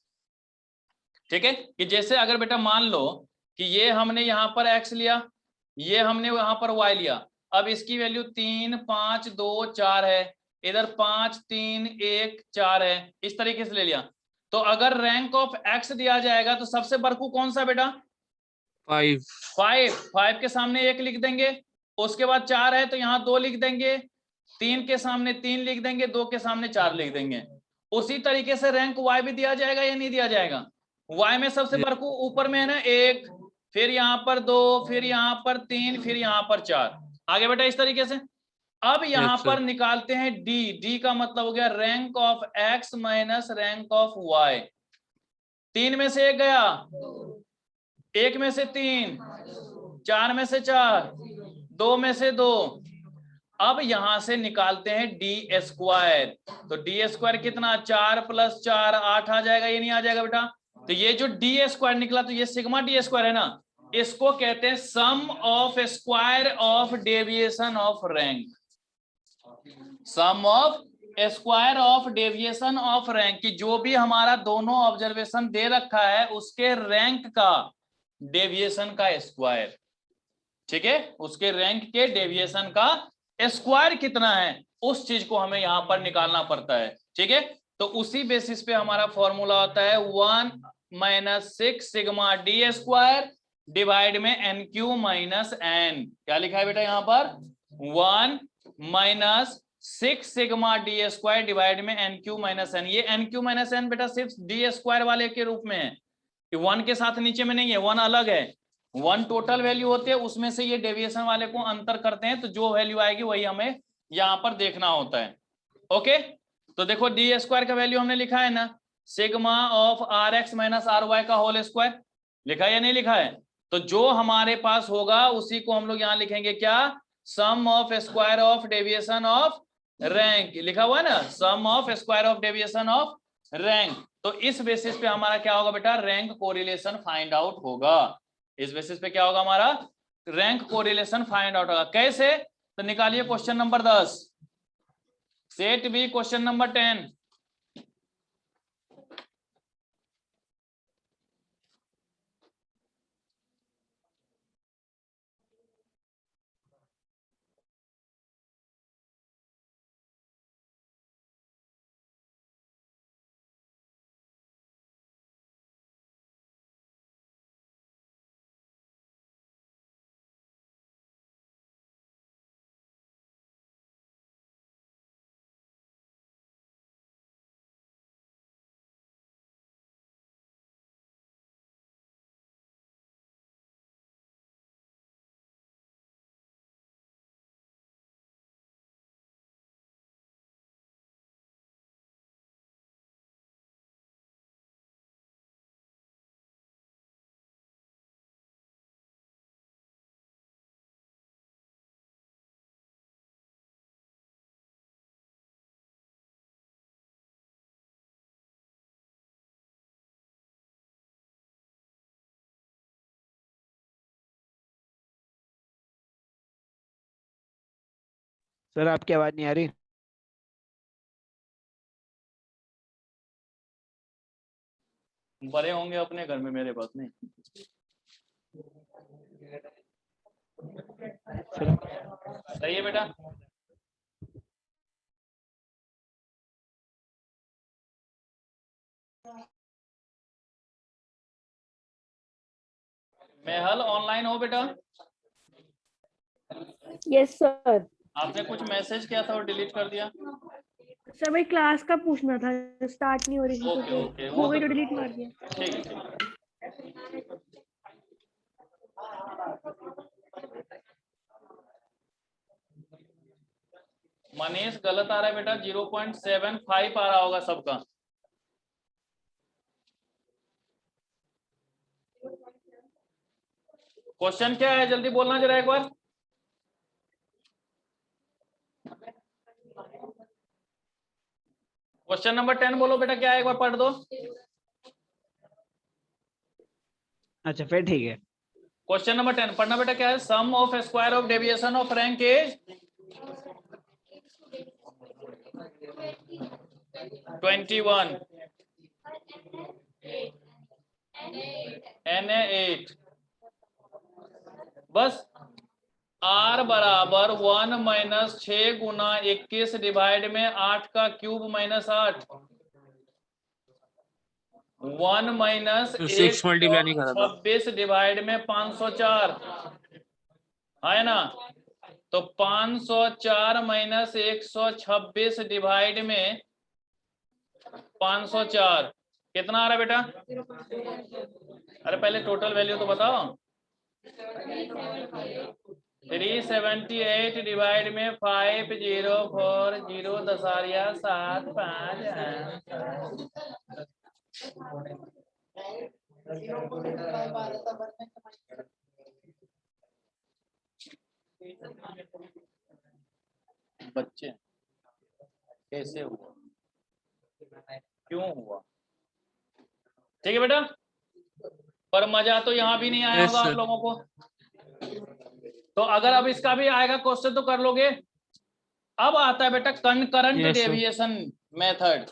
ठीक है, कि जैसे अगर बेटा मान लो कि ये हमने यहां पर एक्स लिया, ये हमने यहां पर वाई लिया, अब इसकी वैल्यू 3 5 2 4 है, इधर 5 3 1 4 है, इस तरीके से ले लिया। तो अगर रैंक ऑफ एक्स दिया जाएगा तो सबसे बड़कू कौन सा बेटा, 5 5 के सामने 1 लिख देंगे, उसके बाद 4 है तो यहाँ 2 लिख देंगे, 3 के सामने 3 लिख देंगे, 2 के सामने 4 लिख देंगे। उसी तरीके से रैंक वाई भी दिया जाएगा या नहीं दिया जाएगा, वाई में सबसे बड़कू ऊपर में है ना 1, फिर यहाँ पर 2, फिर यहाँ पर 3, फिर यहाँ पर 4, आगे बेटा इस तरीके से। अब यहाँ पर निकालते हैं डी, डी का मतलब हो गया rank of X minus rank of Y. 3 में से 1 गया, 1 में से 3, 4 में से 4, 2 में से 2। अब यहां से निकालते हैं डी स्क्वायर, तो डी स्क्वायर कितना, 4 + 4 8 आ जाएगा, ये नहीं आ जाएगा बेटा। तो ये जो डी स्क्वायर निकला, तो ये सिग्मा डी स्क्वायर है ना, इसको कहते हैं sum of square of deviation of rank, sum of square of deviation of rank, की जो भी हमारा दोनों ऑब्जर्वेशन दे रखा है उसके रैंक का डेविएशन का स्क्वायर। ठीक है, उसके रैंक के डेविएशन का स्क्वायर कितना है, उस चीज को हमें यहां पर निकालना पड़ता है। ठीक है, तो उसी बेसिस पे हमारा फॉर्मूला होता है 1 - 6 सिग्मा डी स्क्वायर डिवाइड में एन क्यू माइनस एन। क्या लिखा है बेटा यहाँ पर, 1 - 6 सिग्मा डी स्क्वायर डिवाइड में एन क्यू माइनस एन। ये एन क्यू माइनस एन बेटा सिर्फ डी स्क्वायर वाले के रूप में है, 1 के साथ नीचे में नहीं है, 1 अलग है, 1 टोटल वैल्यू होती है, उसमें से ये डेविएशन वाले को अंतर करते हैं, तो जो वैल्यू आएगी वही हमें यहां पर देखना होता है। ओके, तो देखो डी स्क्वायर का वैल्यू हमने लिखा है ना, sigma of R X minus R Y का होल स्क्वायर, लिखा है या नहीं लिखा है। तो जो हमारे पास होगा उसी को हम लोग यहाँ लिखेंगे, क्या, sum of square of deviation of rank, लिखा हुआ है ना, sum of square of deviation of rank. तो इस बेसिस पे हमारा क्या होगा बेटा, रैंक कोरिलेशन फाइंड आउट होगा। इस बेसिस पे क्या होगा हमारा, रैंक कोरिलेशन फाइंड आउट होगा। कैसे, तो निकालिए question number 10, set B question number 10। Sir आपकी आवाज नहीं आ रही। बड़े होंगे अपने घर में, मेरे पास नहीं। सही है बेटा। मेहल ऑनलाइन हो बेटा? Yes sir. आपने कुछ मैसेज किया था और डिलीट कर दिया? सर भाई क्लास का पूछना था, स्टार्ट नहीं हो रही थी ओके तो ओके, हो गई तो डिलीट मार दिया। ठीक है ठीक है। मनीष गलत आ रहा है बेटा, 0.75 आ रहा होगा सबका। क्वेश्चन क्या है, जल्दी बोलना जरा एक बार। क्वेश्चन नंबर 10 बोलो बेटा, क्या है, एक बार पढ़ दो। अच्छा फिर ठीक है। क्वेश्चन नंबर 10 पढ़ना बेटा, क्या है? Sum of square of deviation of rank is 21 Na8। बस R बराबर 1 माइनस 6 गुना 21 डिवाइड में 8 का क्यूब माइनस 8, 1 माइनस 6 मल्टीप्लाई नहीं करा था। 26 डिवाइड में 504 है ना, तो 504 माइनस 126 डिवाइड में 504 कितना आ रहा है बेटा? अरे पहले टोटल वैल्यू तो बताओ। 378 डिवाइड में 504 0 दसारिया 7 5 बच्चे कैसे हुआ, क्यों हुआ? ठीक है बेटा, पर मजा तो यहाँ भी नहीं आया Yes, होगा आप sir. लोगों को। तो अगर अब इसका भी आएगा क्वेश्चन तो कर लोगे। अब आता है बेटा concurrent Yes, sir. Deviation method.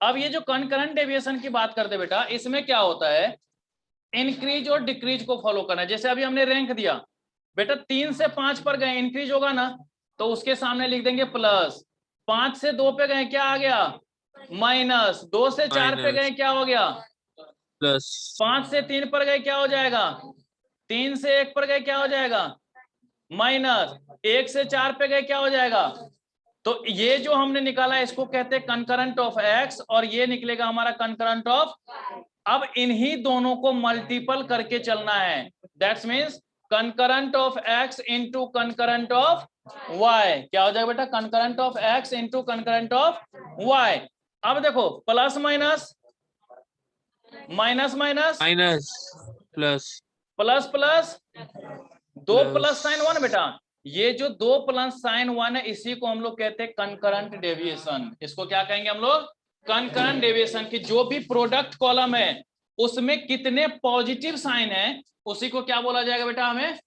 अब ये जो कनकरेंट डेविएशन की बात करते बेटा, इसमें क्या होता है, इंक्रीज और डिक्रीज को फॉलो करना है। जैसे अभी हमने रैंक दिया बेटा, 3 से 5 पर गए, इंक्रीज होगा ना, तो उसके सामने लिख देंगे प्लस। 5 से 2 पे गए, क्या आ गया? माइनस। 2 से 4 पे गए, क्या हो गया? प्लस। 5 से 3 पर गए, क्या हो जाएगा? 3 से 1 पर गए, क्या हो जाएगा? माइनस। 1 से 4 पे गए, क्या हो जाएगा? तो ये जो हमने निकाला है इसको कहते हैं कनकरेंट ऑफ एक्स, और ये निकलेगा हमारा कनकरेंट ऑफ। अब इन्हीं दोनों को मल्टीपल करके चलना है, that's means concurrent of x into concurrent of Y. क्या हो जाएगा बेटा? Concurrent of x into concurrent of Y. अब देखो, plus minus, minus minus, minus plus plus plus, 2 plus. Plus sign 1 बेटा। ये जो 2 प्लस साइन 1 है, इसी को हम लोग कहते हैं कनकरेंट डेविएशन। इसको क्या कहेंगे हम लोग? Concurrent deviation. की जो भी प्रोडक्ट कॉलम है उसमें कितने पॉजिटिव साइन है, उसी को क्या बोला जाएगा बेटा? हमें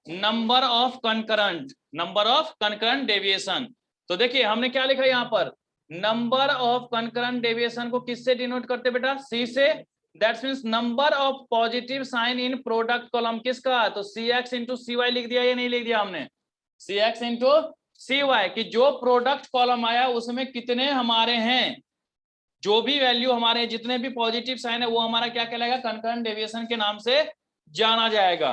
number of concurrent, number of concurrent deviation. तो देखिए हमने क्या लिखा यहाँ पर, नंबर ऑफ कनकरेंट डेविएशन को किससे डिनोट करते बेटा? सी से। That's means number of positive sign in product column किसका? तो cx इंटू सी वाई लिख दिया या नहीं लिख दिया हमने? cx इंटू सी वाई, कि जो प्रोडक्ट कॉलम आया उसमें कितने हमारे हैं, जो भी वैल्यू हमारे जितने भी पॉजिटिव साइन है वो हमारा क्या कहलाएगा? कनकरेंट डेविएशन के नाम से जाना जाएगा।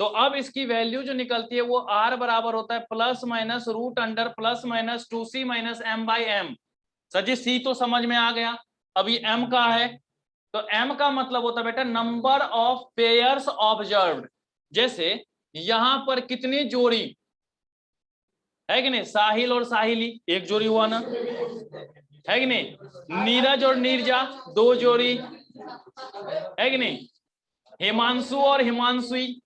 तो अब इसकी वैल्यू जो निकलती है वो r बराबर होता है plus minus root under plus minus 2c minus m by m। Sir ji c तो समझ में आ गया, अभी m का है, तो m का मतलब होता है बेटा नंबर ऑफ पेयर्स ऑब्जर्व्ड। जैसे यहां पर कितनी जोड़ी है कि नहीं? साहिल और साहिली एक जोड़ी हुआ ना, है कि नहीं? नीरज और नीरजा 2 जोड़ी, है कि नहीं? हिमांशु और हिमांशुई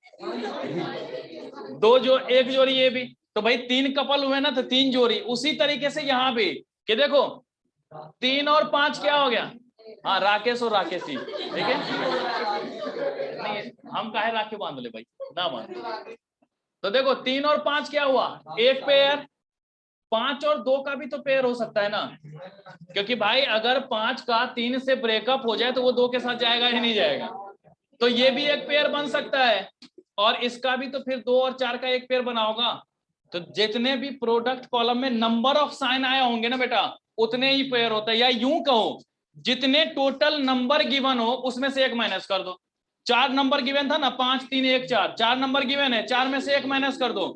2 जो, 1 जोड़ी ये भी। तो भाई 3 कपल हुए ना, तो 3 जोड़ी। उसी तरीके से यहाँ भी कि देखो 3 और 5 क्या हो गया? हाँ, राकेश और राकेशी, ठीक है। नहीं हम काहे राखी बांध ले भाई, ना बांध। तो देखो 3 और 5 क्या हुआ? एक पेयर। 5 और 2 का भी तो पेयर हो सकता है ना, क्योंकि भाई अगर 5 का 3 से ब्रेकअप हो जाए तो वो 2 के साथ जाएगा ही नहीं जाएगा, तो ये भी एक पेयर बन सकता है। और इसका भी तो फिर 2 और 4 का एक पेयर बना होगा। तो जितने भी प्रोडक्ट कॉलम में नंबर ऑफ साइन आए होंगे ना बेटा, उतने ही पेयर होता है। या यूं कहो, जितने टोटल नंबर गिवन हो उसमें से एक माइनस कर दो, 4 नंबर गिवन था ना, 5 3 1 4, 4 नंबर गिवन है, 4 में से 1 माइनस कर दो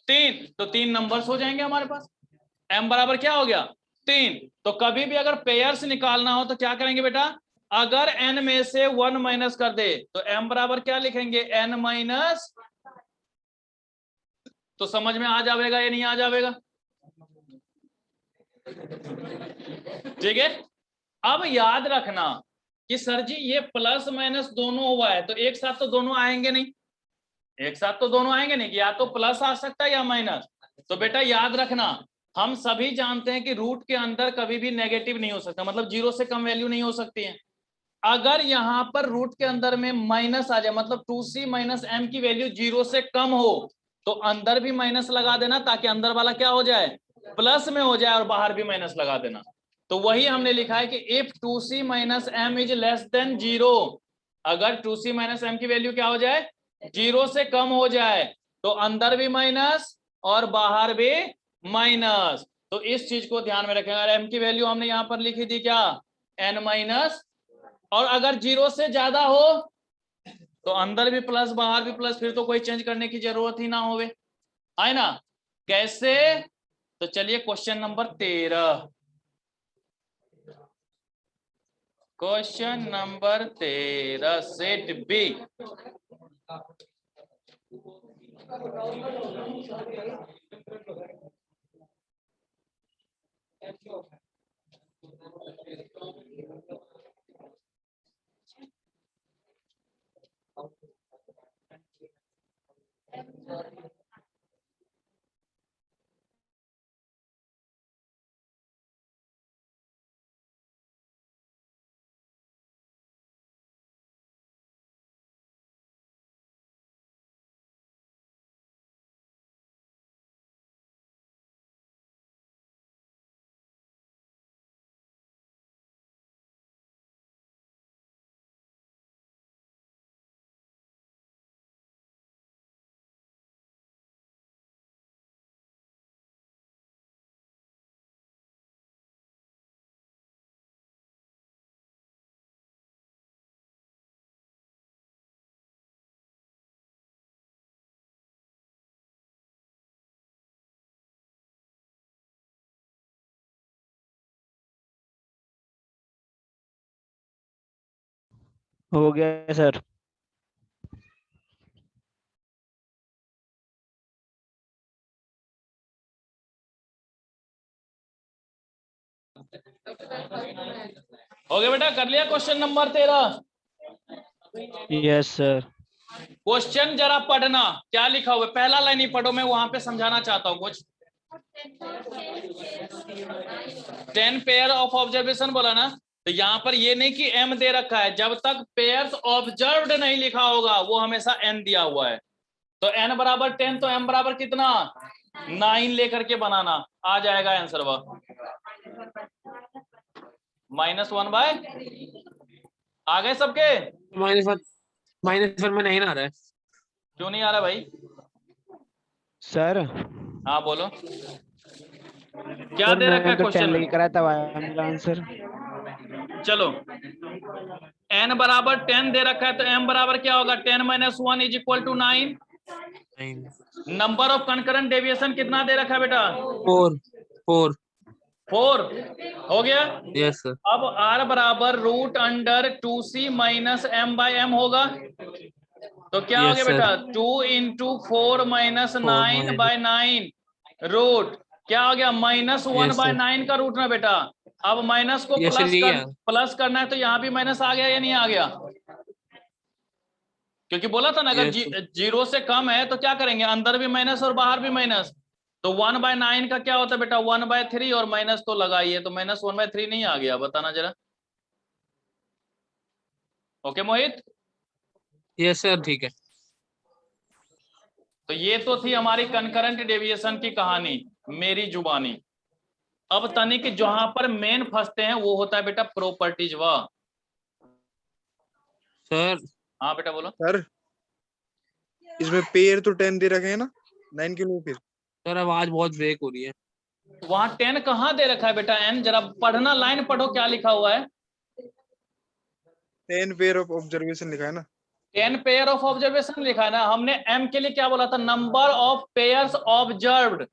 3, तो 3 नंबर्स हो जाएंगे हमारे पास। m बराबर क्या हो गया 3। तो कभी भी अगर पेयर्स निकालना हो तो क्या करेंगे बेटा, अगर n में से 1 माइनस कर दे तो m बराबर क्या लिखेंगे n माइनस। तो समझ में आ जाएगा या नहीं आ जाएगा? ठीक है। अब याद रखना कि सर जी ये प्लस माइनस दोनों हुआ है, तो एक साथ तो दोनों आएंगे नहीं, एक साथ तो दोनों आएंगे नहीं, या तो प्लस आ सकता है या माइनस। तो बेटा याद रखना, हम सभी जानते हैं कि रूट के अंदर कभी भी नेगेटिव नहीं हो सकता, मतलब 0 से कम वैल्यू नहीं हो सकती है। अगर यहां पर रूट के अंदर में माइनस आ जाए, मतलब 2c माइनस m की वैल्यू 0 से कम हो, तो अंदर भी माइनस लगा देना, ताकि अंदर वाला क्या हो जाए, प्लस में हो जाए, और बाहर भी माइनस लगा देना। तो वही हमने लिखा है कि if 2c minus m is less than 0, अगर 2c माइनस m की वैल्यू क्या हो जाए, 0 से कम हो जाए, तो अंदर भी माइनस और बाहर भी माइनस। तो इस चीज को ध्यान में रखें। अगर m की वैल्यू हमने यहां पर लिखी थी क्या, n माइनस, और अगर 0 से ज्यादा हो तो अंदर भी प्लस बाहर भी प्लस, फिर तो कोई चेंज करने की जरूरत ही ना होवे, है ना। कैसे? तो चलिए question number 13, question number 13 set B. हो गया सर। हो गया बेटा, कर लिया question number 13। Yes sir. Question जरा पढ़ना, क्या लिखा हुआ है, पहला लाइन ही पढ़ो, मैं वहां पे समझाना चाहता हूं कुछ। 10 पेयर ऑफ ऑब्जर्वेशन बोला ना, तो यहां पर ये नहीं कि m दे रखा है, जब तक पेयर्स ऑब्जर्व्ड नहीं लिखा होगा वो हमेशा n दिया हुआ है। तो n बराबर 10, तो m बराबर कितना 9 लेकर के बनाना, आ जाएगा आंसर वह -1/, आ गए सबके? -1 में नहीं आ रहा है। क्यों नहीं आ रहा भाई? सर हाँ बोलो, क्या सर दे रखा मैंने है तो 10 क्वेश्चन लेके में? करा तब आया मेरा आंसर। चलो n बराबर 10 दे रखा है, तो m बराबर क्या होगा, 10 - 1 is equal to 9। Number of concurrent deviation कितना दे रखा है बेटा? 4 4 हो गया। Yes sir. अब r बराबर root under 2c minus m/m होगा, तो क्या हो यस गया सर। बेटा 2 × 4 - 9 -9 / 9 रूट क्या हो गया -1/9 का रूट ना बेटा। अब माइनस को यस सर, यही है। प्लस करना है, तो यहाँ भी माइनस आ गया या नहीं आ गया? क्योंकि बोला था ना अगर यस 0 से कम है तो क्या करेंगे, अंदर भी माइनस और बाहर भी माइनस। तो 1/9 का क्या होता है बेटा 1/3, और माइनस तो लगाइए, तो -1/3 नहीं आ गया, बताना जरा। ओके मोहित, यस सर, ठीक है। तो ये तो थी हमारी कंकरेंट डेविएशन की कहानी, मेरी जुबानी। अब तनिक जहां पर मेन फंसते हैं वो होता है बेटा प्रॉपर्टीज। वाह सर हाँ बेटा बोलो। सर इसमें पेयर तो 10 दे रखे हैं ना, 9 क्यों नहीं फिर? सर आवाज बहुत ब्रेक हो रही है। वहां 10 कहाँ दे रखा है बेटा, n जरा पढ़ना, लाइन पढ़ो क्या लिखा हुआ है। 10 पेयर ऑफ ऑब्जर्वेशन लिखा है ना। 10 पेयर ऑफ ऑब्जर्वेशन लिखा है ना हमने। एम के लिए क्या बोला था? Number of pairs observed.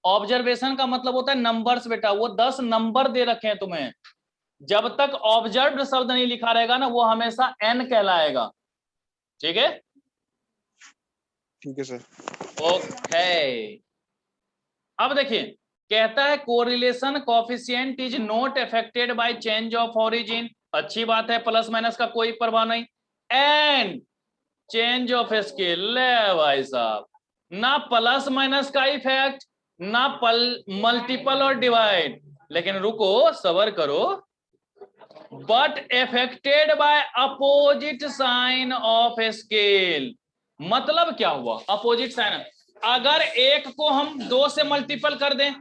Observation का मतलब होता है नंबर्स बेटा, वो 10 नंबर दे रखे हैं तुम्हें। जब तक ऑब्जर्व्ड शब्द नहीं लिखा रहेगा ना वो हमेशा एन कहलाएगा। ठीक है, ठीक है सर। ओके। अब देखिए कहता है correlation coefficient is not affected by change of origin. अच्छी बात है, प्लस माइनस का कोई प्रभाव नहीं। एंड चेंज ऑफ स्केल, ले भाई साहब, ना प्लस माइनस का इफेक्ट, ना मल्टीपल और डिवाइड। लेकिन रुको, सबर करो। But affected by opposite sign of scale. मतलब क्या हुआ? अपोजिट साइन, अगर एक को हम 2 से मल्टीपल कर दें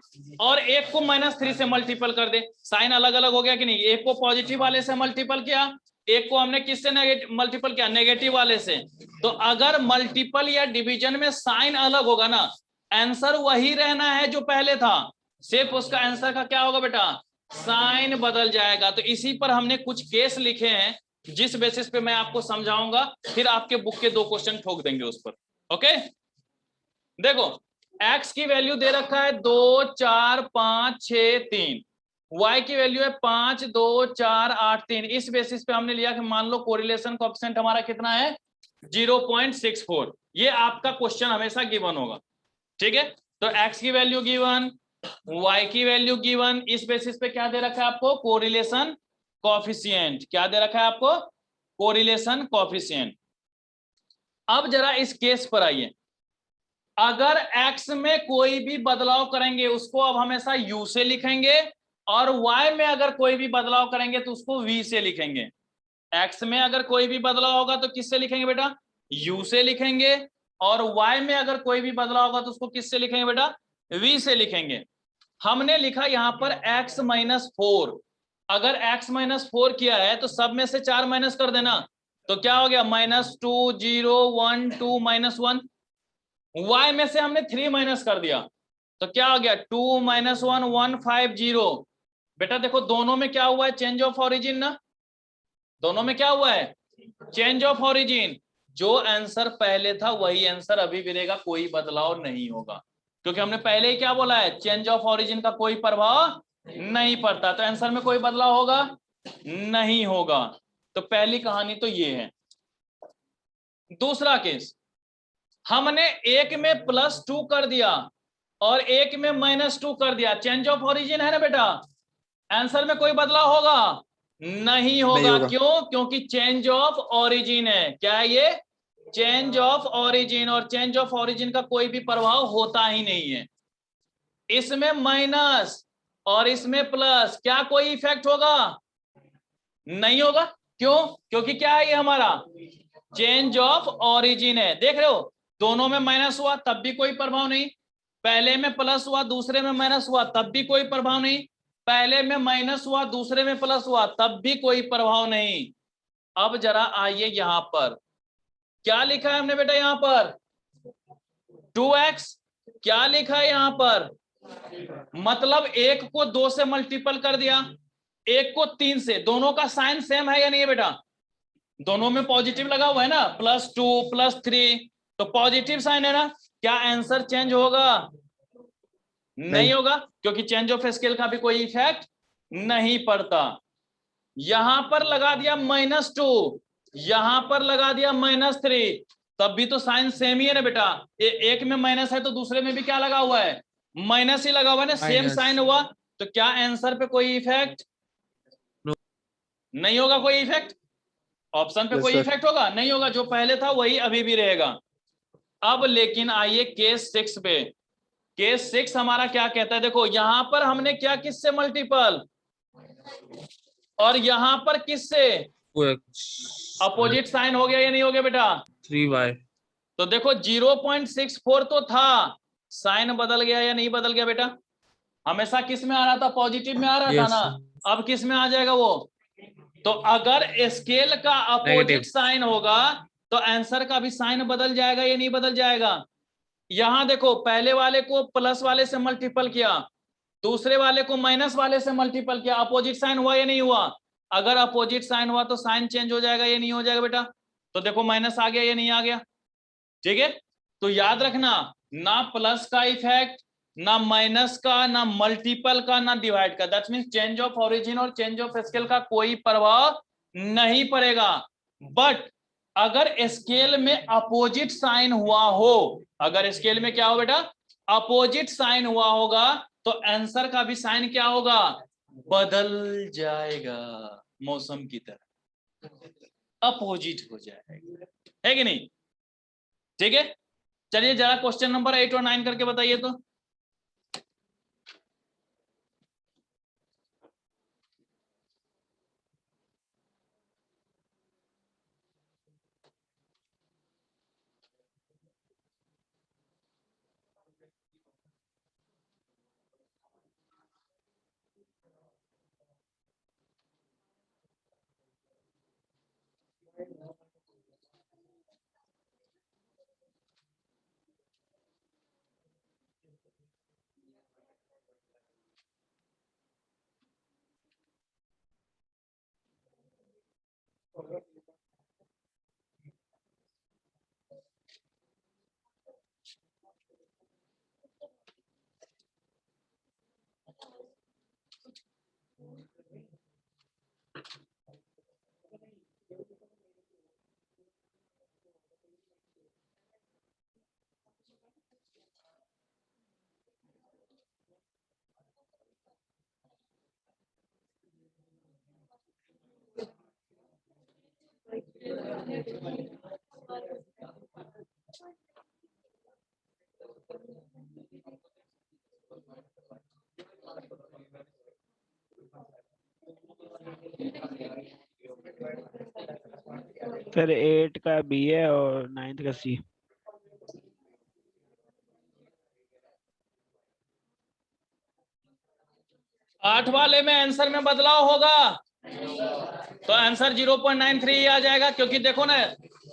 और एक को -3 से मल्टीपल कर दें, साइन अलग अलग हो गया कि नहीं? एक को पॉजिटिव वाले से मल्टीपल किया, एक को हमने किससे मल्टीपल किया? नेगेटिव वाले से। तो अगर मल्टीपल या डिवीजन में साइन अलग होगा ना, आंसर वही रहना है जो पहले था, सिर्फ उसका आंसर का क्या होगा बेटा? साइन बदल जाएगा। तो इसी पर हमने कुछ केस लिखे हैं जिस बेसिस पे मैं आपको समझाऊंगा, फिर आपके बुक के 2 क्वेश्चन ठोक देंगे उस पर। ओके, देखो x की वैल्यू दे रखा है 2 4 5 6 3, y की वैल्यू है 5 2 4 8 3। इस बेसिस पे हमने लिया कि मान लो कोरिलेशन कोएफिशिएंट हमारा कितना है? 0.64। ये आपका क्वेश्चन हमेशा गिवन होगा। ठीक है, तो x की वैल्यू गिवन, y की वैल्यू गिवन, इस बेसिस पे क्या दे रखा है आपको? Correlation coefficient. क्या दे रखा है आपको? Correlation coefficient. अब जरा इस केस पर आइए। अगर x में कोई भी बदलाव करेंगे उसको अब हमेशा u से लिखेंगे, और y में अगर कोई भी बदलाव करेंगे तो उसको v से लिखेंगे। x में अगर कोई भी बदलाव होगा तो किससे लिखेंगे बेटा? u से लिखेंगे। और y में अगर कोई भी बदलाव होगा तो उसको किससे लिखेंगे बेटा? v से लिखेंगे। हमने लिखा यहां पर x -4। अगर x -4 किया है तो सब में से 4 माइनस कर देना, तो क्या हो गया? -2 0 1 2 -1। y में से हमने 3 माइनस कर दिया तो क्या हो गया? 2 -1 1 5 0। बेटा देखो दोनों में क्या हुआ है? चेंज ऑफ ओरिजिन ना। दोनों में क्या हुआ है? Change of origin. जो आंसर पहले था वही आंसर अभी भी रहेगा, कोई बदलाव नहीं होगा, क्योंकि हमने पहले ही क्या बोला है? चेंज ऑफ ओरिजिन का कोई प्रभाव नहीं पड़ता। तो आंसर में कोई बदलाव होगा? नहीं होगा। तो पहली कहानी तो ये है। दूसरा केस, हमने एक में +2 कर दिया और एक में -2 कर दिया। चेंज ऑफ ओरिजिन है ना बेटा? आंसर में कोई बदलाव होगा? नहीं होगा। क्यों? क्योंकि चेंज ऑफ ओरिजिन है। क्या है ये? Change of origin. और चेंज ऑफ ओरिजिन का कोई भी प्रभाव होता ही नहीं है। इसमें माइनस और इसमें प्लस, क्या कोई इफेक्ट होगा? नहीं होगा। क्यों? क्योंकि क्या है ये? हमारा चेंज ऑफ ओरिजिन है। देख रहे हो, दोनों में माइनस हुआ तब भी कोई प्रभाव नहीं, पहले में प्लस हुआ दूसरे में माइनस हुआ तब भी कोई प्रभाव नहीं, पहले में माइनस हुआ दूसरे में प्लस हुआ तब भी कोई प्रभाव नहीं। अब जरा आइए यहां पर, क्या लिखा है हमने बेटा? यहां पर 2x। क्या लिखा है यहां पर? मतलब एक को 2 से मल्टीपल कर दिया, एक को 3 से। दोनों का साइन सेम है या नहीं है बेटा? दोनों में पॉजिटिव लगा हुआ है ना, +2 +3, तो पॉजिटिव साइन है ना। क्या आंसर चेंज होगा? नहीं होगा, क्योंकि चेंज ऑफ स्केल का भी कोई इफेक्ट नहीं पड़ता। यहां पर लगा दिया -2, यहां पर लगा दिया -3, तब भी तो साइन सेम ही है ना बेटा। एक में माइनस है तो दूसरे में भी क्या लगा हुआ है? माइनस ही लगा हुआ है ना, सेम साइन हुआ। तो क्या आंसर पे कोई इफेक्ट नहीं होगा? कोई इफेक्ट ऑप्शन पे कोई इफेक्ट होगा? नहीं होगा। जो पहले था वही अभी भी रहेगा। अब लेकिन आइए केस 6 पे। केस 6 हमारा क्या कहता है? देखो यहां पर हमने क्या किससे मल्टीपल, और यहां पर किससे? अपोजिट साइन हो गया या नहीं हो गया बेटा? 3y। तो देखो 0.64 तो था, साइन बदल गया या नहीं बदल गया बेटा? हमेशा किस में आ रहा था? पॉजिटिव में आ रहा था ना। अब किस में आ जाएगा वो? तो अगर स्केल का अपोजिट साइन होगा तो आंसर का भी साइन बदल जाएगा या नहीं बदल जाएगा? यहां देखो, पहले वाले को प्लस वाले से मल्टीपल किया, दूसरे वाले को माइनस वाले से मल्टीपल किया, अपोजिट साइन हुआ या नहीं हुआ? अगर अपोजिट साइन हुआ तो साइन चेंज हो जाएगा या नहीं हो जाएगा बेटा? तो देखो माइनस आ गया या नहीं आ गया, ठीक है। तो याद रखना, ना प्लस का इफेक्ट, ना माइनस का, ना मल्टीपल का, ना डिवाइड का, that means change of origin और चेंज ऑफ स्केल का कोई प्रभाव नहीं पड़ेगा। बट अगर स्केल में अपोजिट साइन हुआ हो, अगर स्केल में क्या हो बेटा, अपोजिट साइन हुआ होगा, तो आंसर का भी साइन क्या होगा, बदल जाएगा, मौसम की तरह अपोजिट हो जाएगा, है कि नहीं? ठीक है, चलिए जरा क्वेश्चन नंबर 8 और 9 करके बताइए तो। सर 8 का बी है और 9th का सी। आठ वाले में आंसर में बदलाव होगा तो आंसर 0.93 आ जाएगा, क्योंकि देखो ना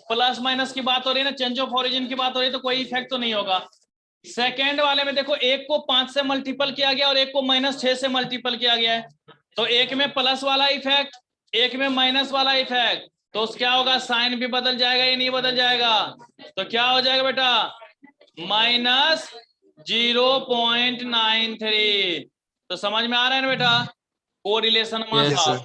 प्लस माइनस की बात हो रही है ना, चेंज ऑफ ओरिजिन की बात हो रही है, तो कोई इफेक्ट तो नहीं होगा। सेकेंड वाले में देखो, एक को 5 से मल्टीपल किया गया और एक को -6 से मल्टीपल किया गया है, तो एक में प्लस वाला इफेक्ट, एक में माइनस वाला इफेक्ट, तो क्या होगा, साइन भी बदल जाएगा या नहीं बदल जाएगा? तो क्या हो जाएगा बेटा, -0.93। तो समझ में आ रहा है ना बेटा, कोरिलेशन Yes, मास। sir.